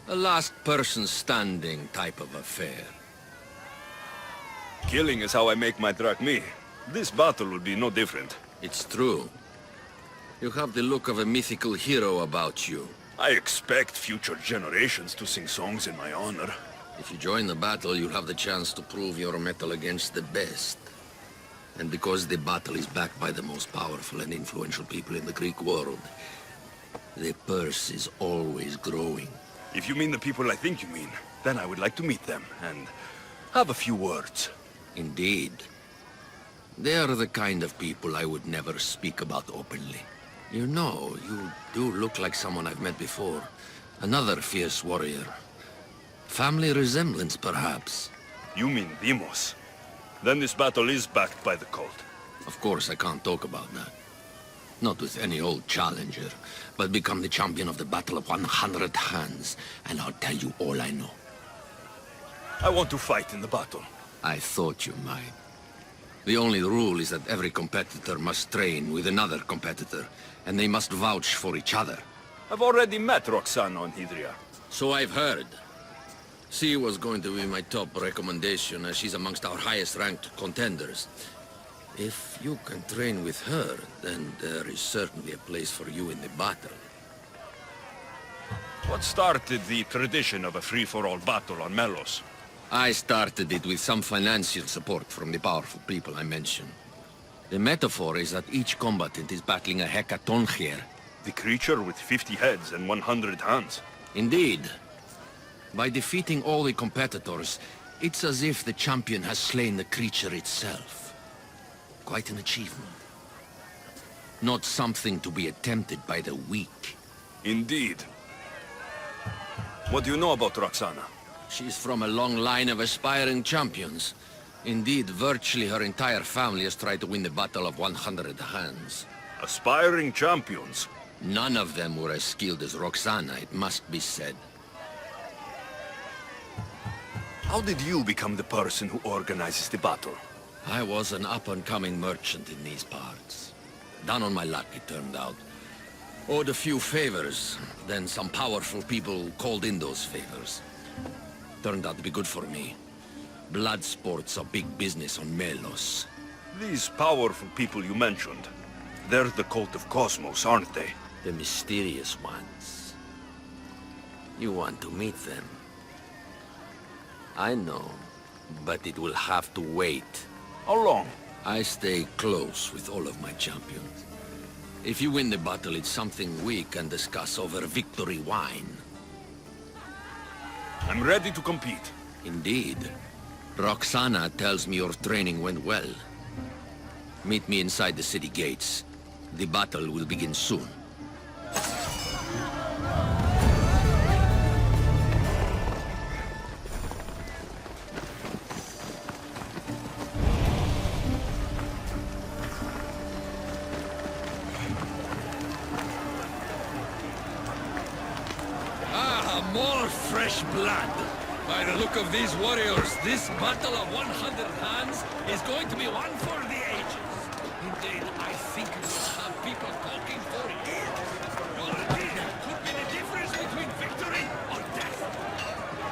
A last person standing type of affair. Killing is how I make my drachmi. This battle will be no different. It's true. You have the look of a mythical hero about you. I expect future generations to sing songs in my honor. If you join the battle, you'll have the chance to prove your mettle against the best. And because the battle is backed by the most powerful and influential people in the Greek world, the purse is always growing. If you mean the people I think you mean, then I would like to meet them and have a few words. Indeed. They are the kind of people I would never speak about openly. You know, you do look like someone I've met before. Another fierce warrior. Family resemblance, perhaps. You mean Demos? Then this battle is backed by the cult. Of course, I can't talk about that. Not with any old challenger, but become the champion of the Battle of 100 Hands, and I'll tell you all I know. I want to fight in the battle. I thought you might. The only rule is that every competitor must train with another competitor, and they must vouch for each other. I've already met Roxana on Hydria. So I've heard. She was going to be my top recommendation, as she's amongst our highest-ranked contenders. If you can train with her, then there is certainly a place for you in the battle. What started the tradition of a free-for-all battle on Melos? I started it with some financial support from the powerful people I mentioned. The metaphor is that each combatant is battling a hecaton here. The creature with 50 heads and 100 hands. Indeed. By defeating all the competitors, it's as if the champion has slain the creature itself. Quite an achievement. Not something to be attempted by the weak. Indeed. What do you know about Roxana? She's from a long line of aspiring champions. Indeed, virtually her entire family has tried to win the Battle of 100 Hands. Aspiring champions? None of them were as skilled as Roxana, it must be said. How did you become the person who organizes the battle? I was an up-and-coming merchant in these parts. Down on my luck, it turned out. Owed a few favors, then some powerful people called in those favors. Turned out to be good for me. Blood sports are big business on Melos. These powerful people you mentioned, they're the cult of Cosmos, aren't they? The mysterious ones. You want to meet them? I know, but it will have to wait. How long? I stay close with all of my champions. If you win the battle, it's something we can discuss over victory wine. I'm ready to compete. Indeed. Roxana tells me your training went well. Meet me inside the city gates. The battle will begin soon. More fresh blood. By the look of these warriors, this battle of 100 hands is going to be one for the ages. Indeed, I think it will have people talking for years. Your deed could be the difference between victory or death.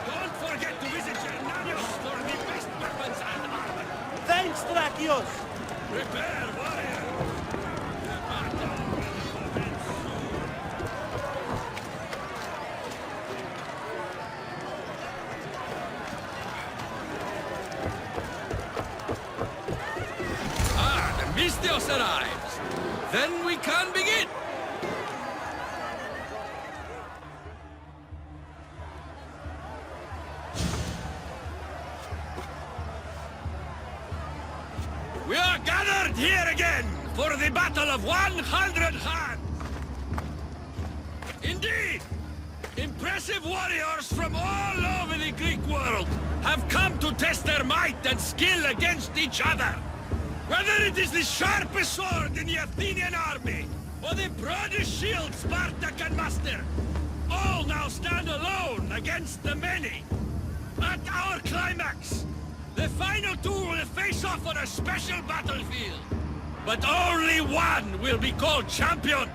Don't forget to visit Gernanios for the best weapons and armor. Thanks, Drakios! Prepare, warrior! The battle will commence soon. Mistios arrives. Then we can begin. We are gathered here again for the Battle of 100 Hands. Indeed, impressive warriors from all over the Greek world have come to test their might and skill against each other. Whether it is the sharpest sword in the Athenian army, or the broadest shield Sparta can muster, all now stand alone against the many. At our climax, the final two will face off on a special battlefield. But only one will be called champion.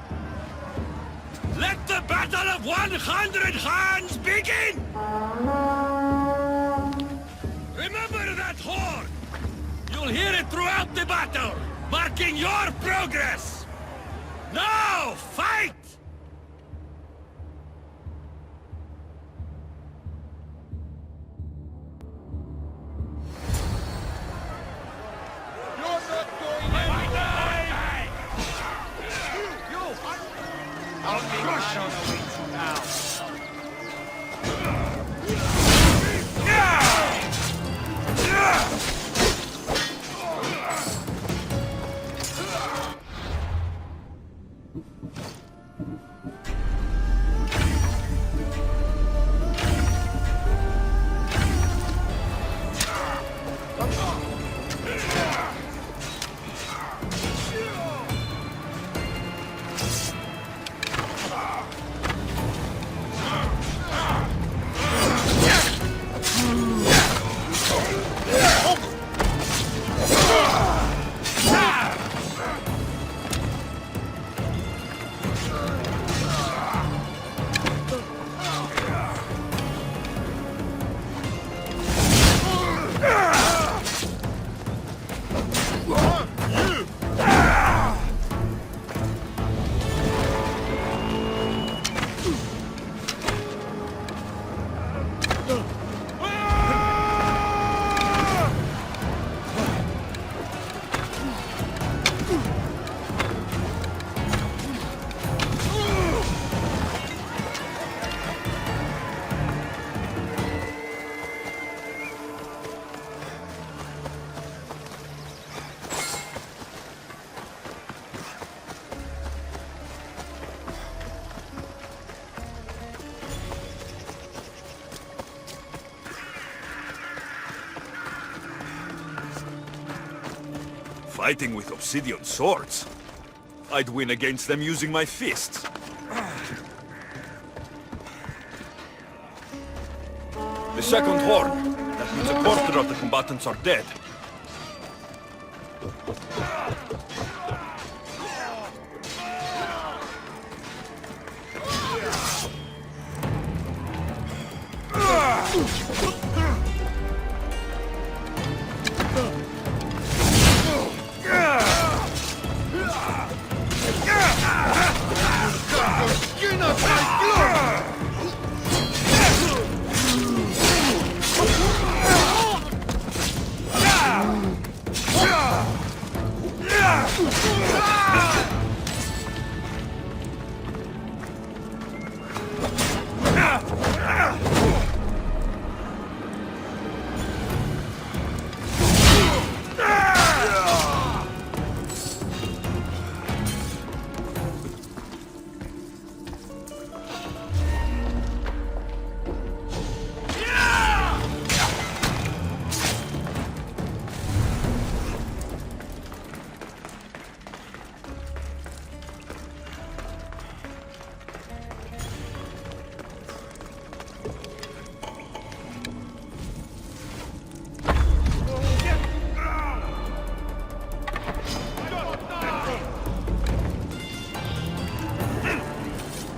Let the Battle of 100 Hands begin! Remember that horn! You'll hear it throughout the battle, marking your progress! Now, fight! You're not going anywhere! You! I'll crush you now! Fighting with obsidian swords? I'd win against them using my fists. The second horn. That means a quarter of the combatants are dead.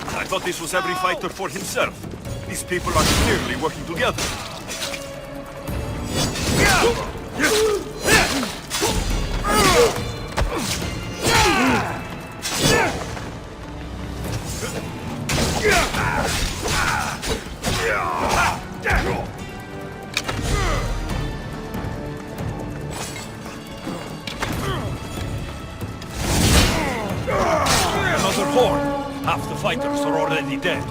I thought this was every fighter for himself. These people are clearly working together. Another horde. Half the fighters are already dead.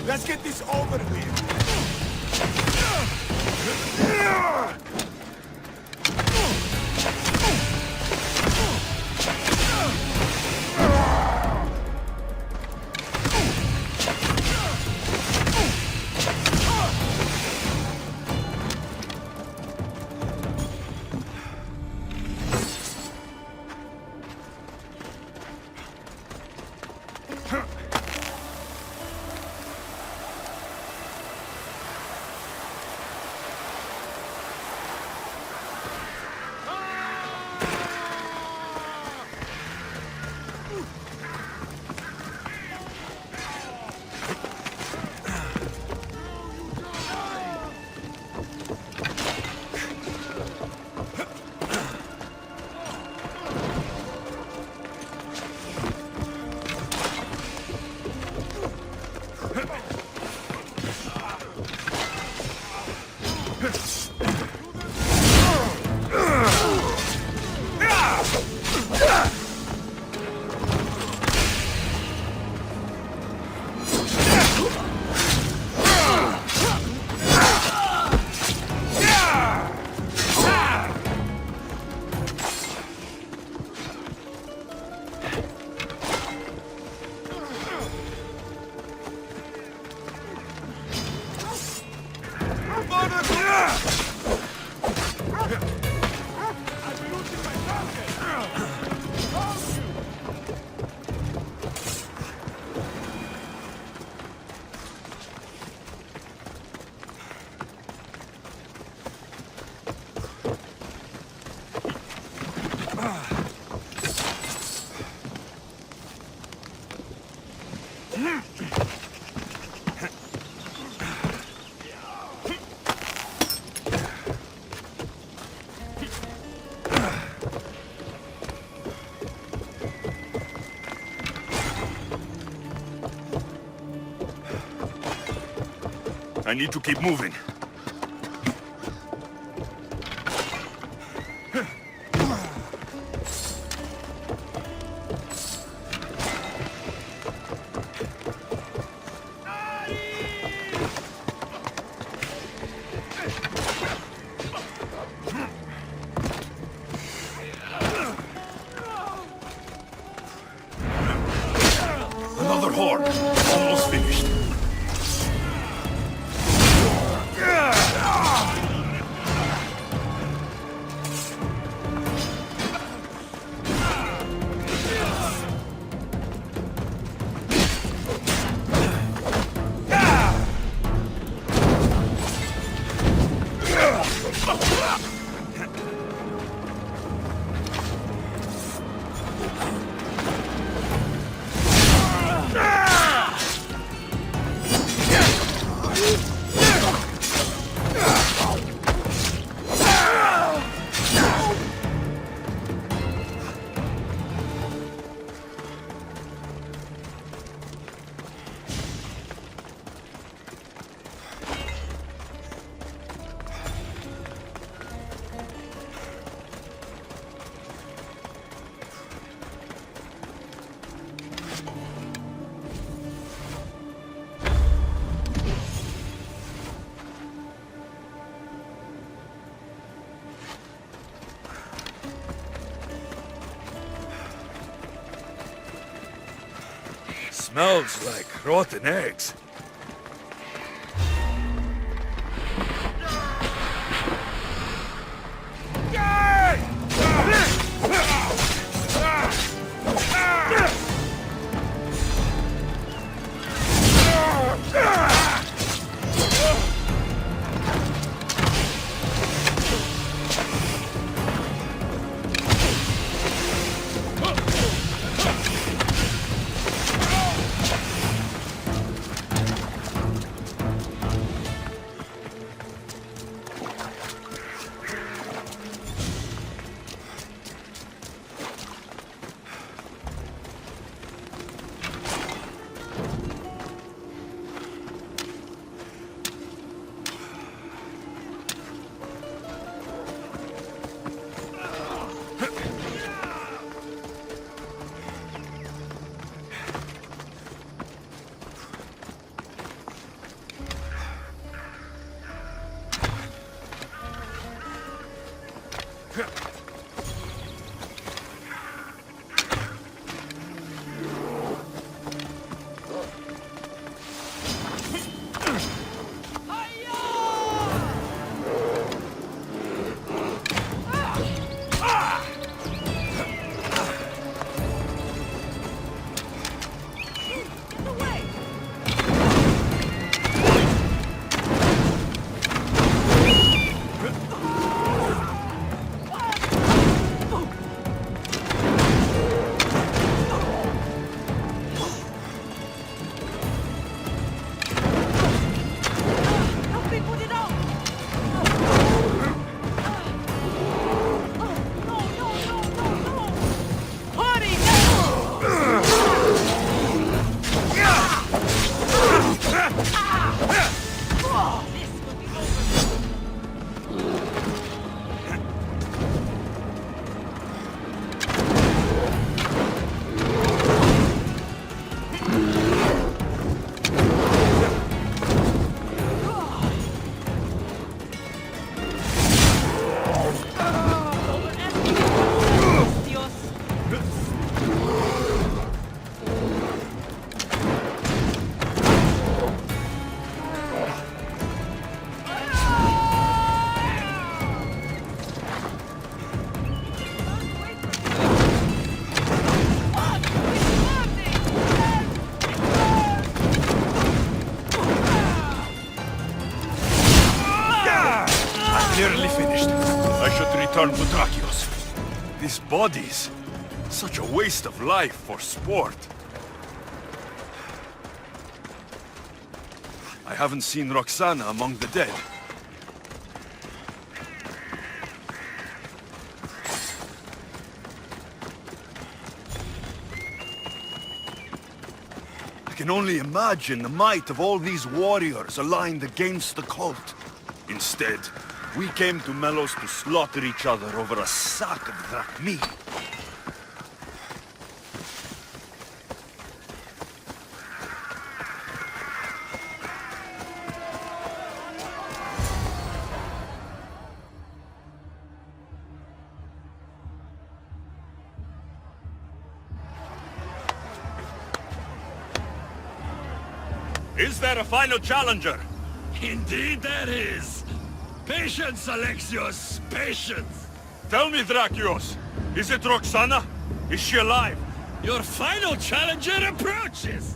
Let's get this over with. I need to keep moving. Another horn. Almost finished. Smells like rotten eggs. Nearly finished. I should return to Drakios. These bodies... Such a waste of life for sport. I haven't seen Roxana among the dead. I can only imagine the might of all these warriors aligned against the cult. Instead, we came to Melos to slaughter each other over a sack of drachmi. Is there a final challenger? Indeed there is. Patience, Alexios, patience. Tell me, Drakios, is it Roxana? Is she alive? Your final challenger approaches.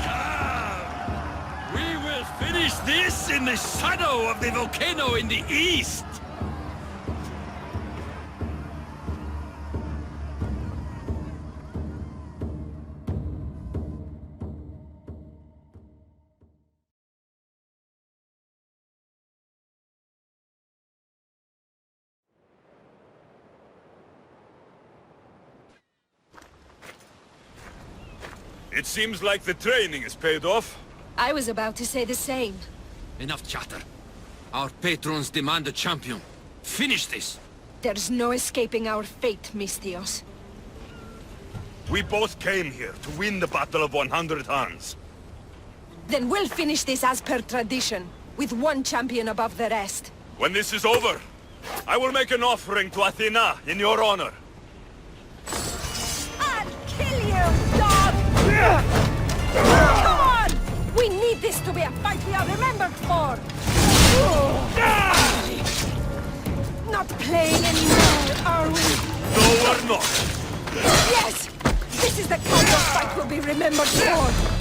Come. We will finish this in the shadow of the volcano in the east. It seems like the training is paid off. I was about to say the same. Enough chatter. Our patrons demand a champion. Finish this! There's no escaping our fate, Misthios. We both came here to win the Battle of 100 Hands. Then we'll finish this as per tradition, with one champion above the rest. When this is over, I will make an offering to Athena in your honor. I'll kill you, dog! Come on! We need this to be a fight we are remembered for! Not playing anymore, are we? No, we're not. Yes! This is the kind of fight we'll be remembered for!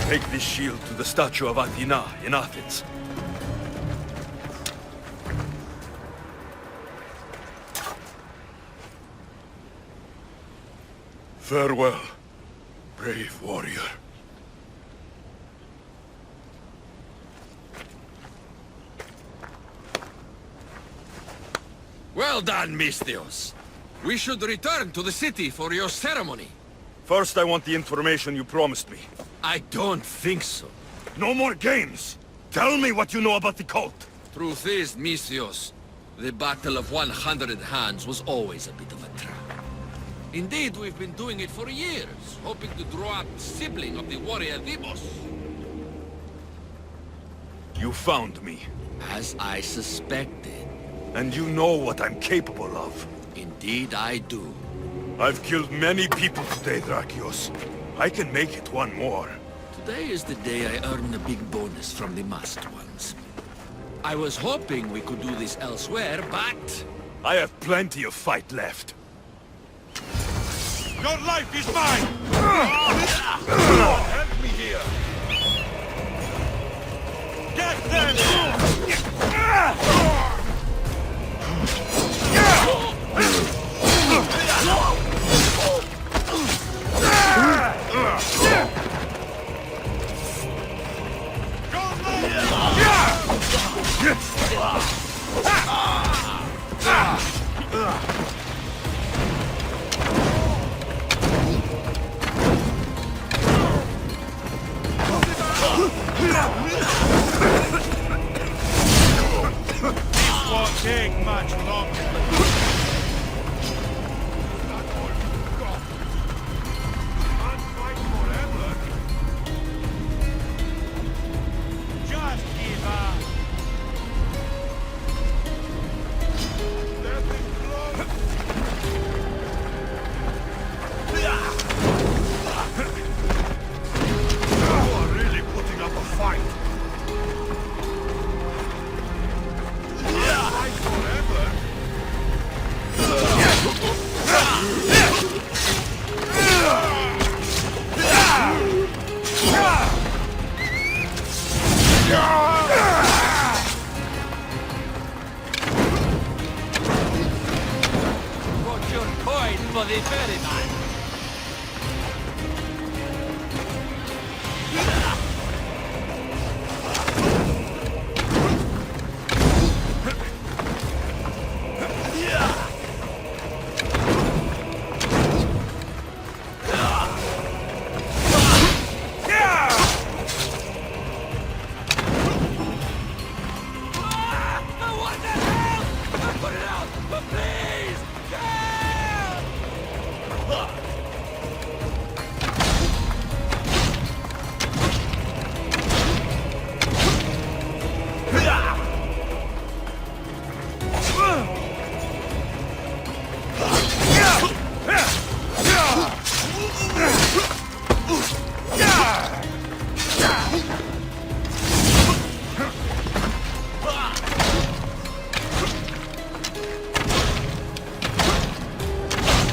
Take this shield to the statue of Athena in Athens. Farewell, brave warrior. Well done, Misthios. We should return to the city for your ceremony. First, I want the information you promised me. I don't think so. No more games! Tell me what you know about the cult! Truth is, Misthios, the Battle of 100 Hands was always a bit of a trap. Indeed, we've been doing it for years, hoping to draw up the sibling of the warrior Demos. You found me. As I suspected. And you know what I'm capable of. Indeed, I do. I've killed many people today, Drakios. I can make it one more. Today is the day I earn a big bonus from the masked ones. I was hoping we could do this elsewhere, but... I have plenty of fight left. Your life is mine! Help me here! Get them! Go, This won't take much longer. Can't fight forever. Just give up. Death is close. You are really putting up a fight. Fight forever. Got your coin for the ferryman. What the hell? Put it out! Please! Help!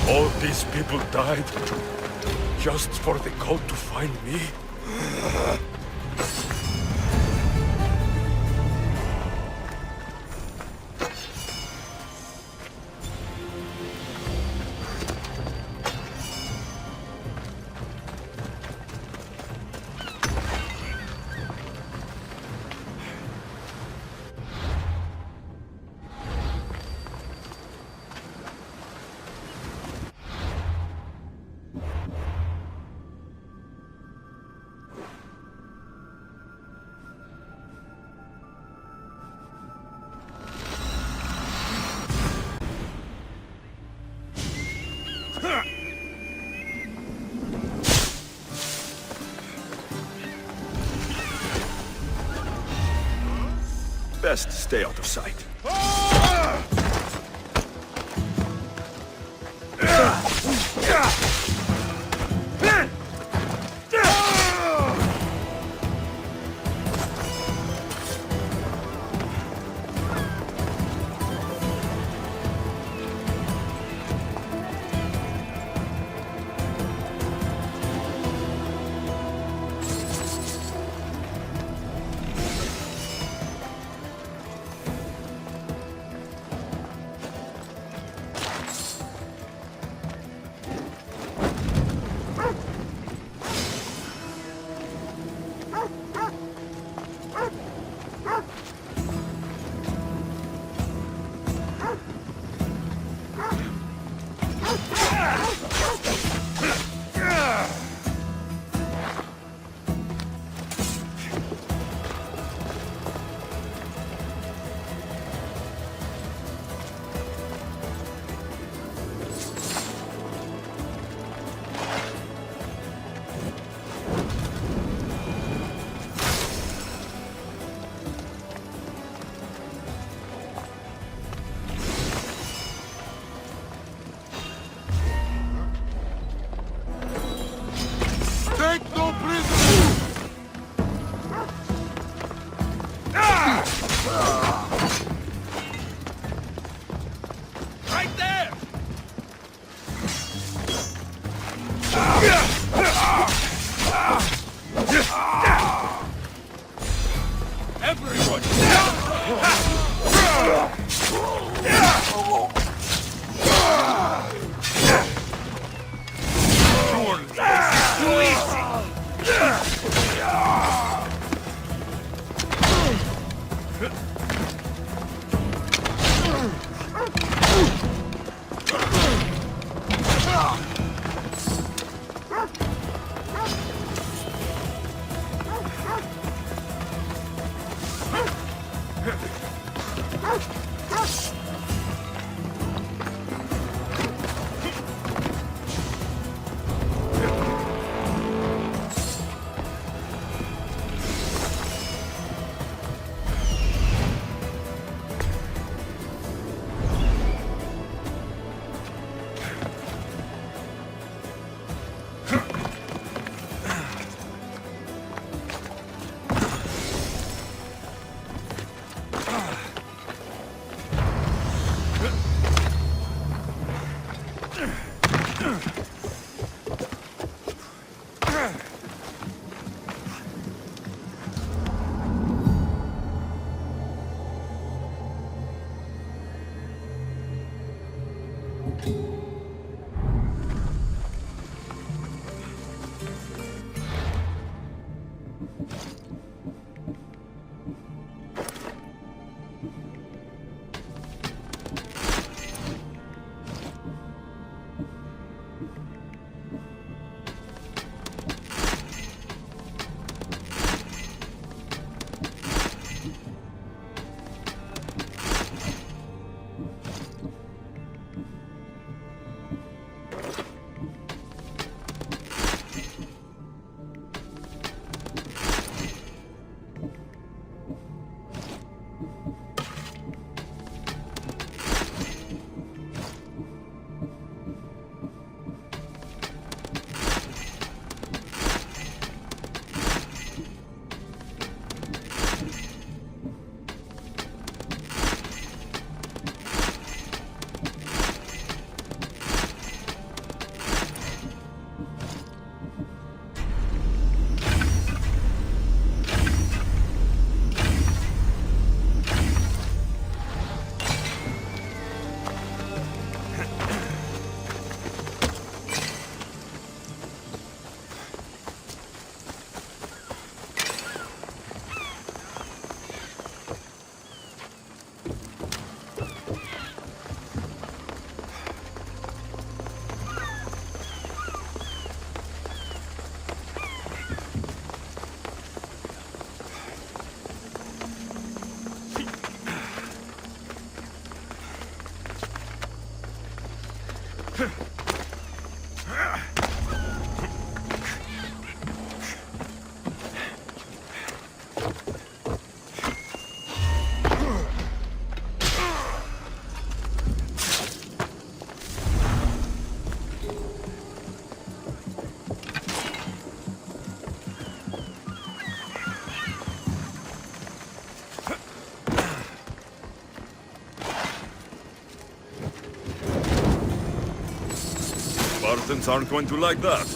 All these people died just for the cult to find me? Best stay out of sight. Spartans aren't going to like that.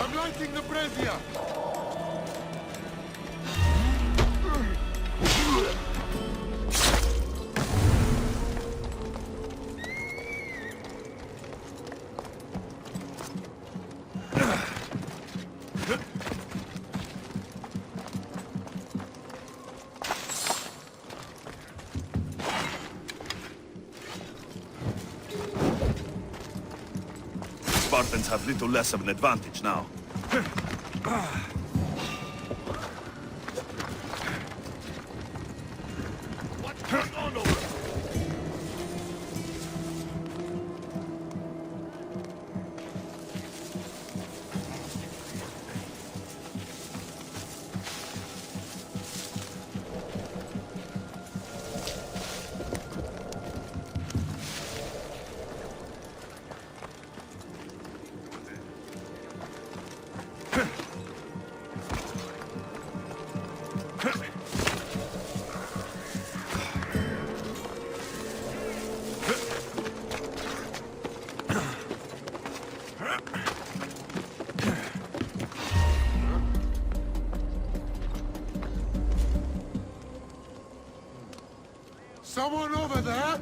I'm lighting the brazier! Spartans have little less of an advantage now. What's going on over there? Someone over there?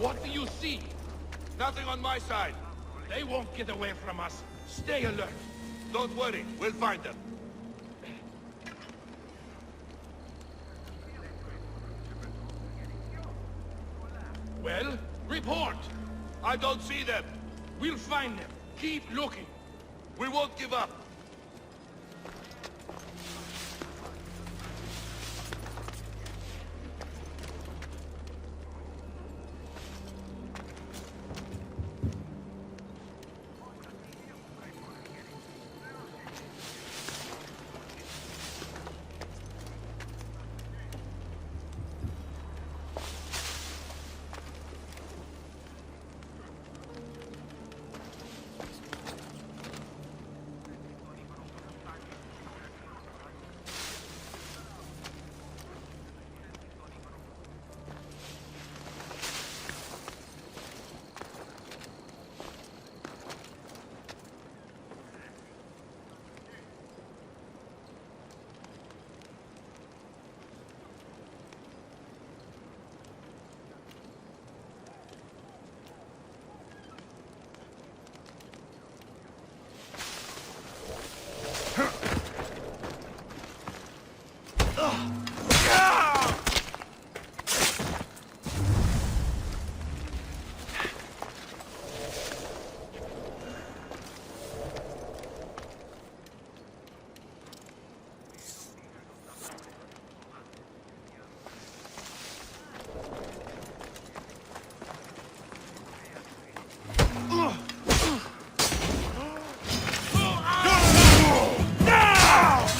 What do you see? Nothing on my side. They won't get away from us. Stay alert. Don't worry, we'll find them. Well, report. I don't see them. We'll find them. Keep looking. We won't give up.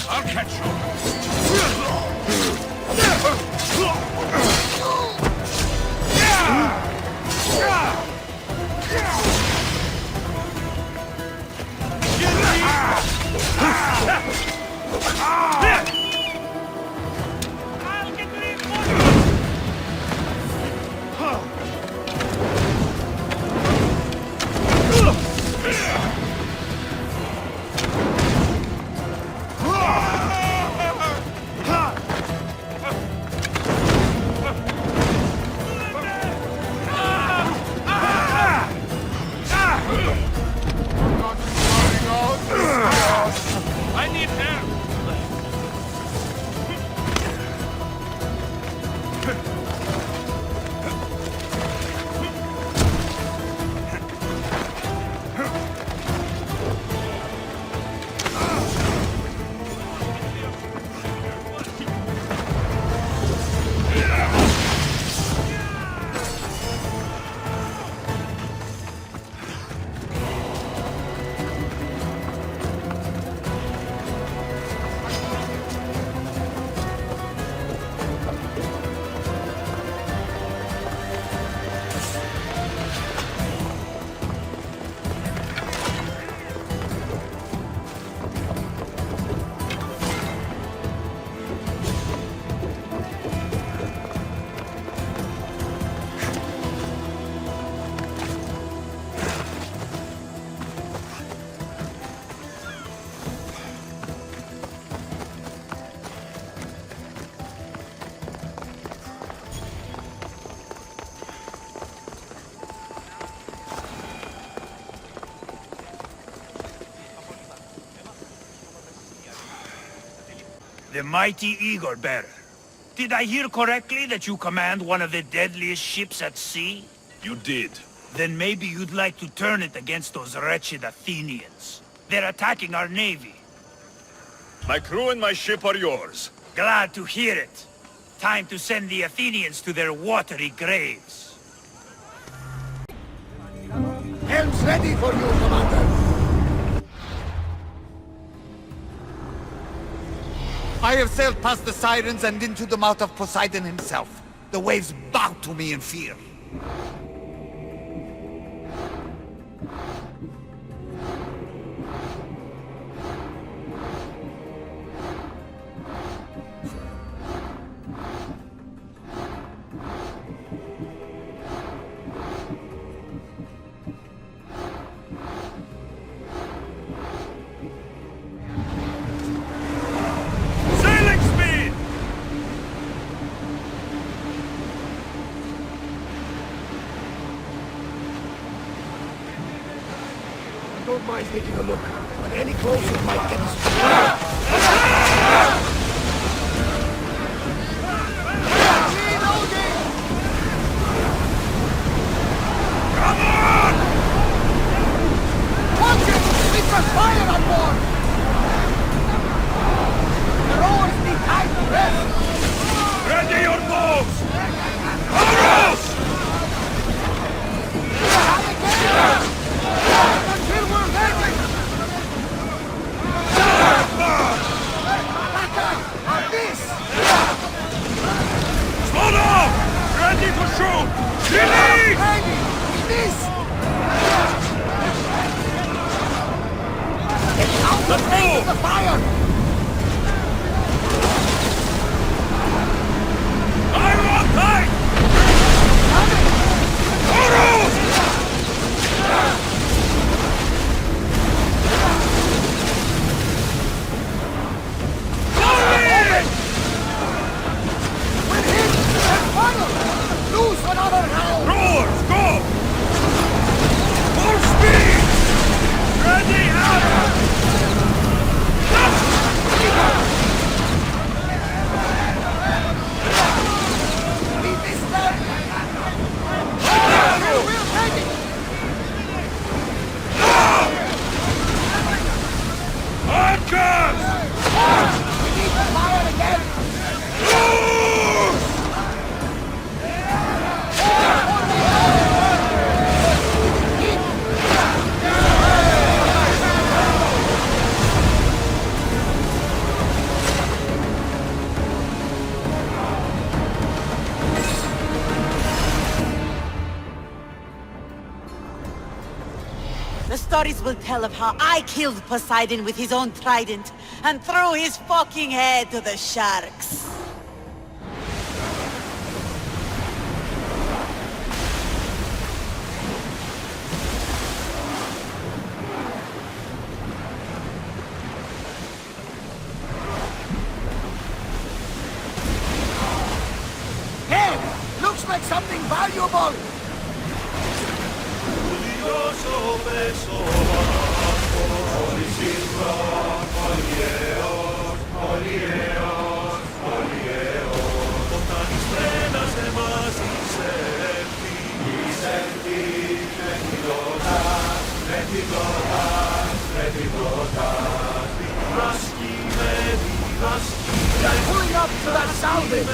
I'll catch you. The mighty Eagle Bearer. Did I hear correctly that you command one of the deadliest ships at sea? You did. Then maybe you'd like to turn it against those wretched Athenians. They're attacking our navy. My crew and my ship are yours. Glad to hear it. Time to send the Athenians to their watery graves. Helm's ready for you, Commander. I have sailed past the sirens and into the mouth of Poseidon himself. The waves bow to me in fear. Sailing speed! I don't mind taking a look, but any closer might get us. Ready your bows! Arrows! Slow down! Ready to shoot! Release! Let's move! I'm on tight! Arrows! Rowers, go! Full speed! Ready, out! The stories will tell of how I killed Poseidon with his own trident and threw his fucking head to the sharks. Hey! Looks like something valuable! They're pulling up to that salvage!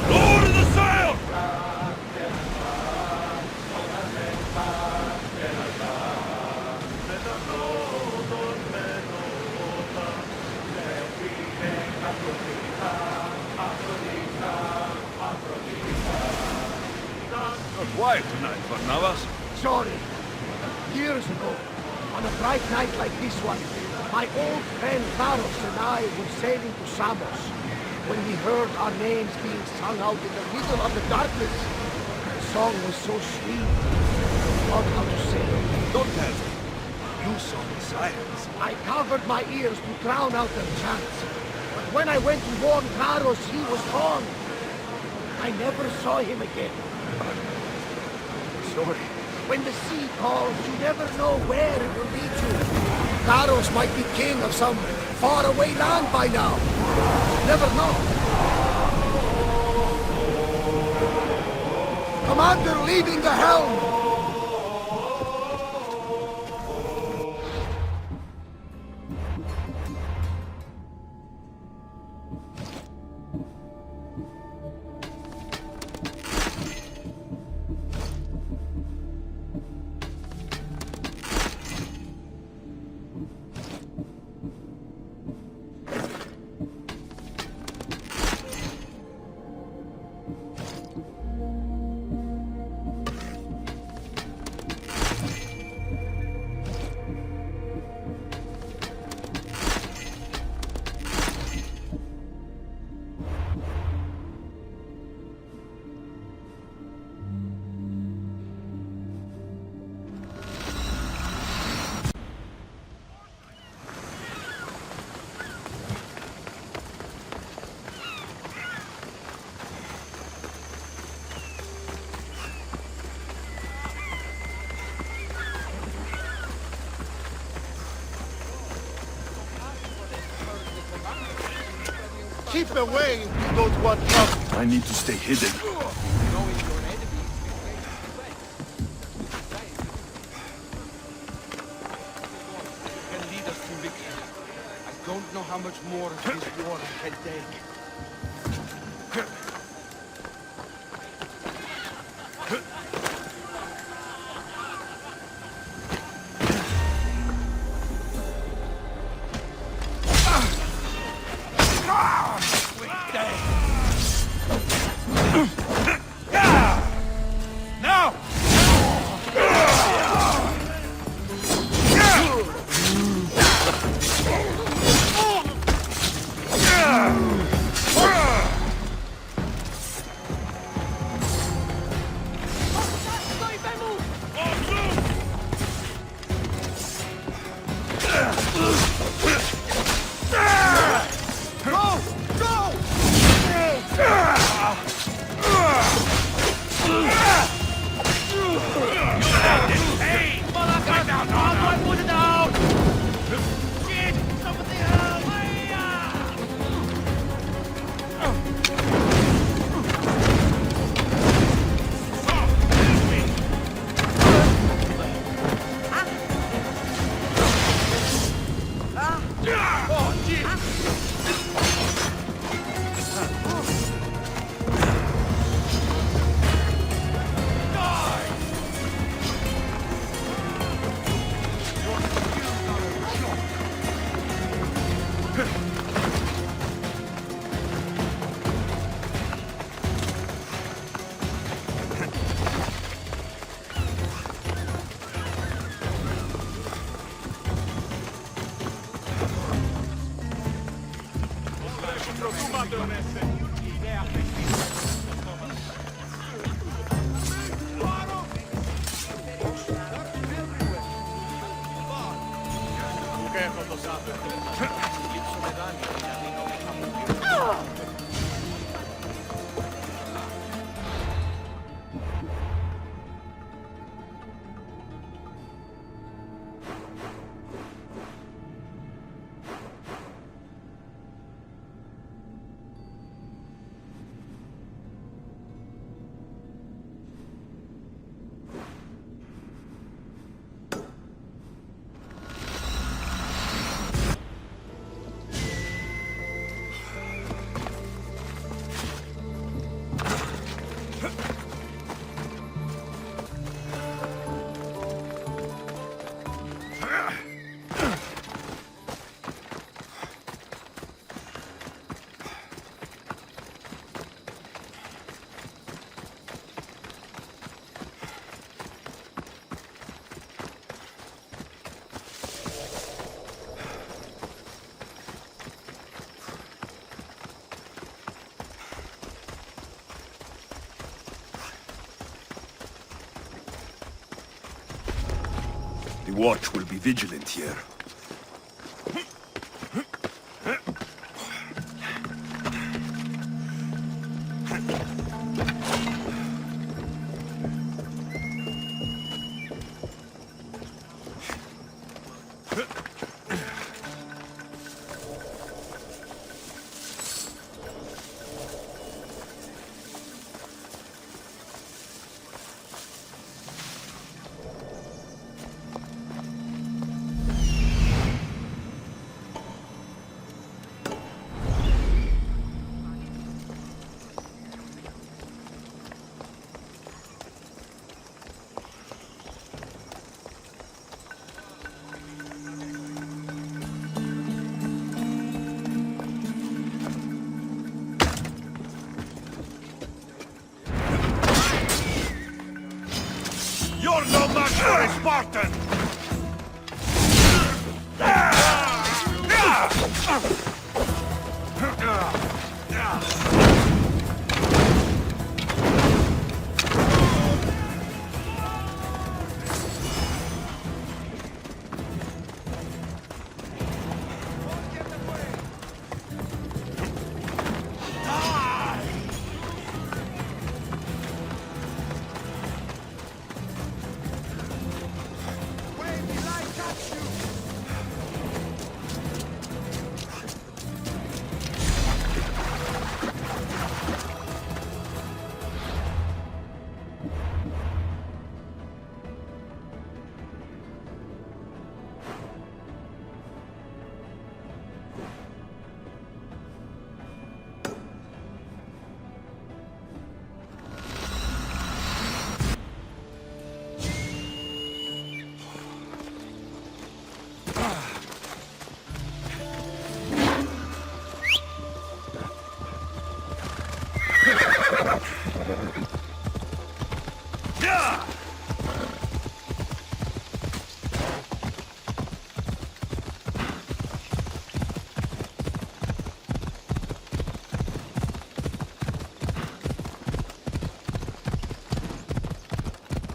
Lower the sail! Not quiet tonight, Barnabas. Sorry. Years ago, on a bright night like this one, my old friend Varos and I were sailing to Samos when we heard our names being sung out in the middle of the darkness. The song was so sweet, I forgot how to sing. Don't tell me. You saw the sirens. I covered my ears to drown out their chants. But when I went to warn Varos, he was gone. I never saw him again. Sorry. When the sea calls, you never know where it will lead you. Taros might be king of some faraway land by now. Never know. Commander leading the helm! Keep away if you don't want trouble. I need to stay hidden. Can lead us to victory. I don't know how much more this war can take. The watch will be vigilant here. You're no match for a Spartan!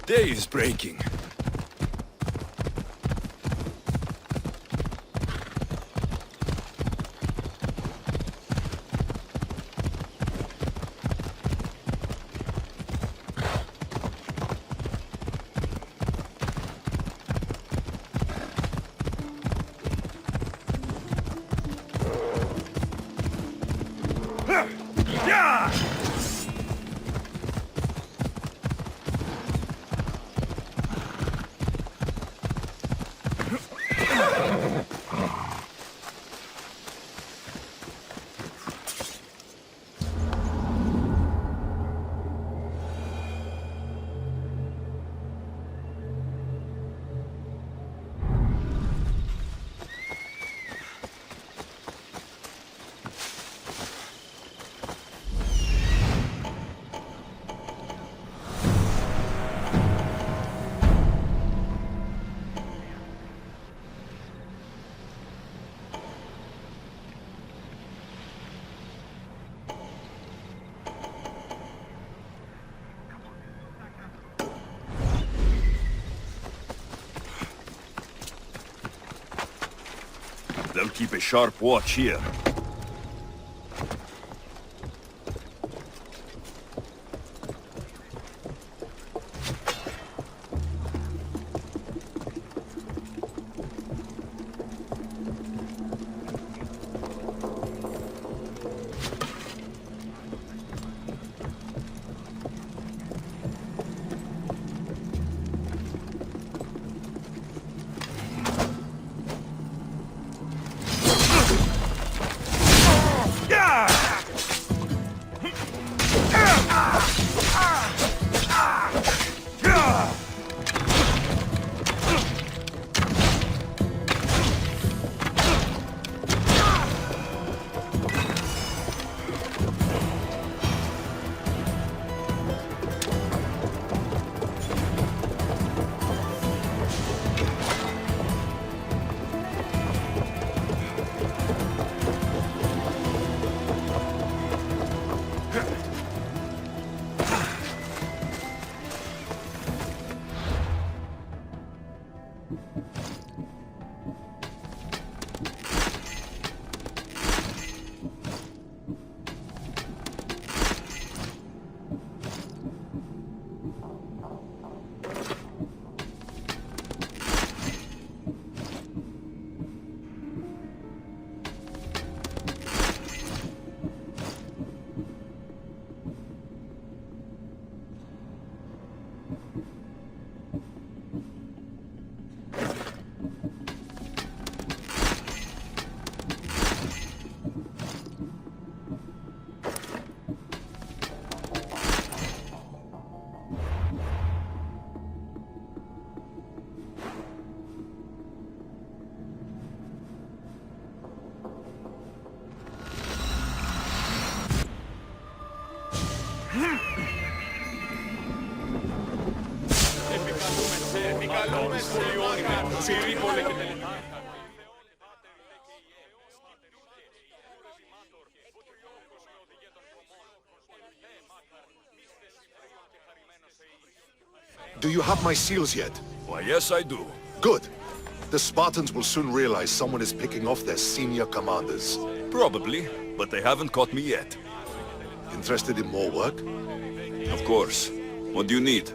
Day is breaking. They'll keep a sharp watch here. Do you have my seals yet? Why, yes, I do. Good. The Spartans will soon realize someone is picking off their senior commanders. Probably, but they haven't caught me yet. Interested in more work? Of course. What do you need?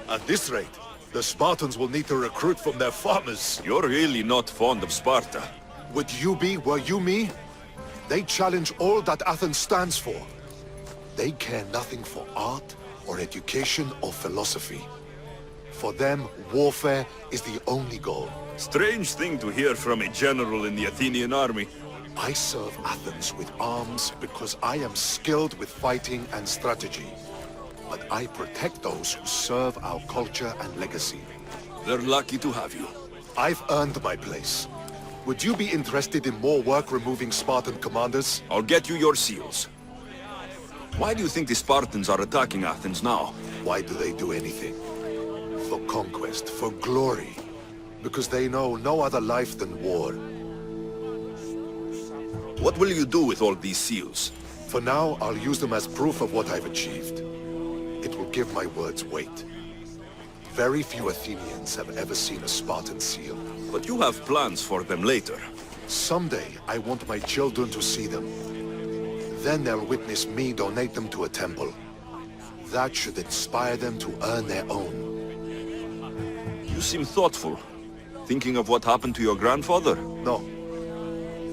At this rate, the Spartans will need to recruit from their farmers. You're really not fond of Sparta. Would you be, were you me? They challenge all that Athens stands for. They care nothing for art, or education, or philosophy. For them, warfare is the only goal. Strange thing to hear from a general in the Athenian army. I serve Athens with arms because I am skilled with fighting and strategy. But I protect those who serve our culture and legacy. They're lucky to have you. I've earned my place. Would you be interested in more work removing Spartan commanders? I'll get you your seals. Why do you think the Spartans are attacking Athens now? Why do they do anything? For conquest, for glory. Because they know no other life than war. What will you do with all these seals? For now, I'll use them as proof of what I've achieved. It will give my words weight. Very few Athenians have ever seen a Spartan seal. But you have plans for them later. Someday, I want my children to see them. Then they'll witness me donate them to a temple. That should inspire them to earn their own. You seem thoughtful. Thinking of what happened to your grandfather? No.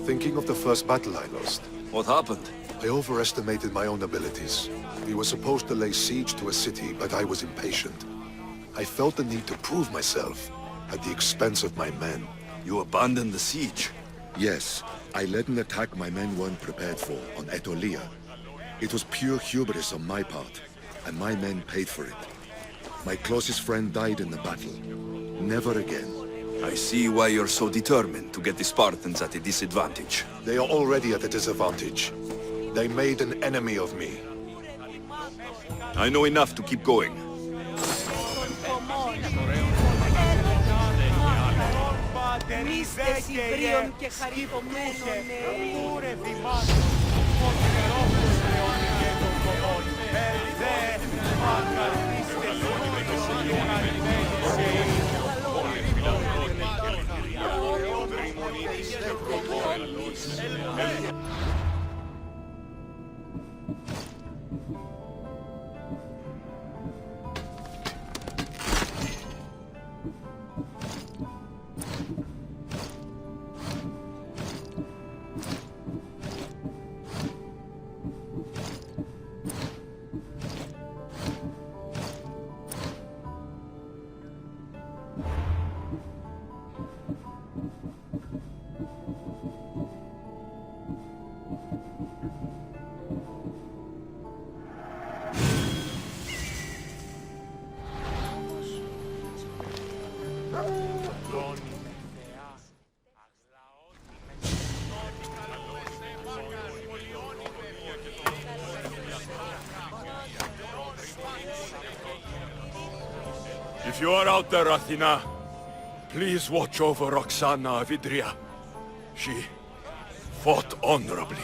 Thinking of the first battle I lost. What happened? I overestimated my own abilities. We were supposed to lay siege to a city, but I was impatient. I felt the need to prove myself, at the expense of my men. You abandoned the siege? Yes, I led an attack my men weren't prepared for, on Aetolia. It was pure hubris on my part, and my men paid for it. My closest friend died in the battle. Never again. I see why you're so determined to get the Spartans at a disadvantage. They are already at a disadvantage. They made an enemy of me. I know enough to keep going. If you are out there, Athena, please watch over Roxana of Idria. She fought honorably.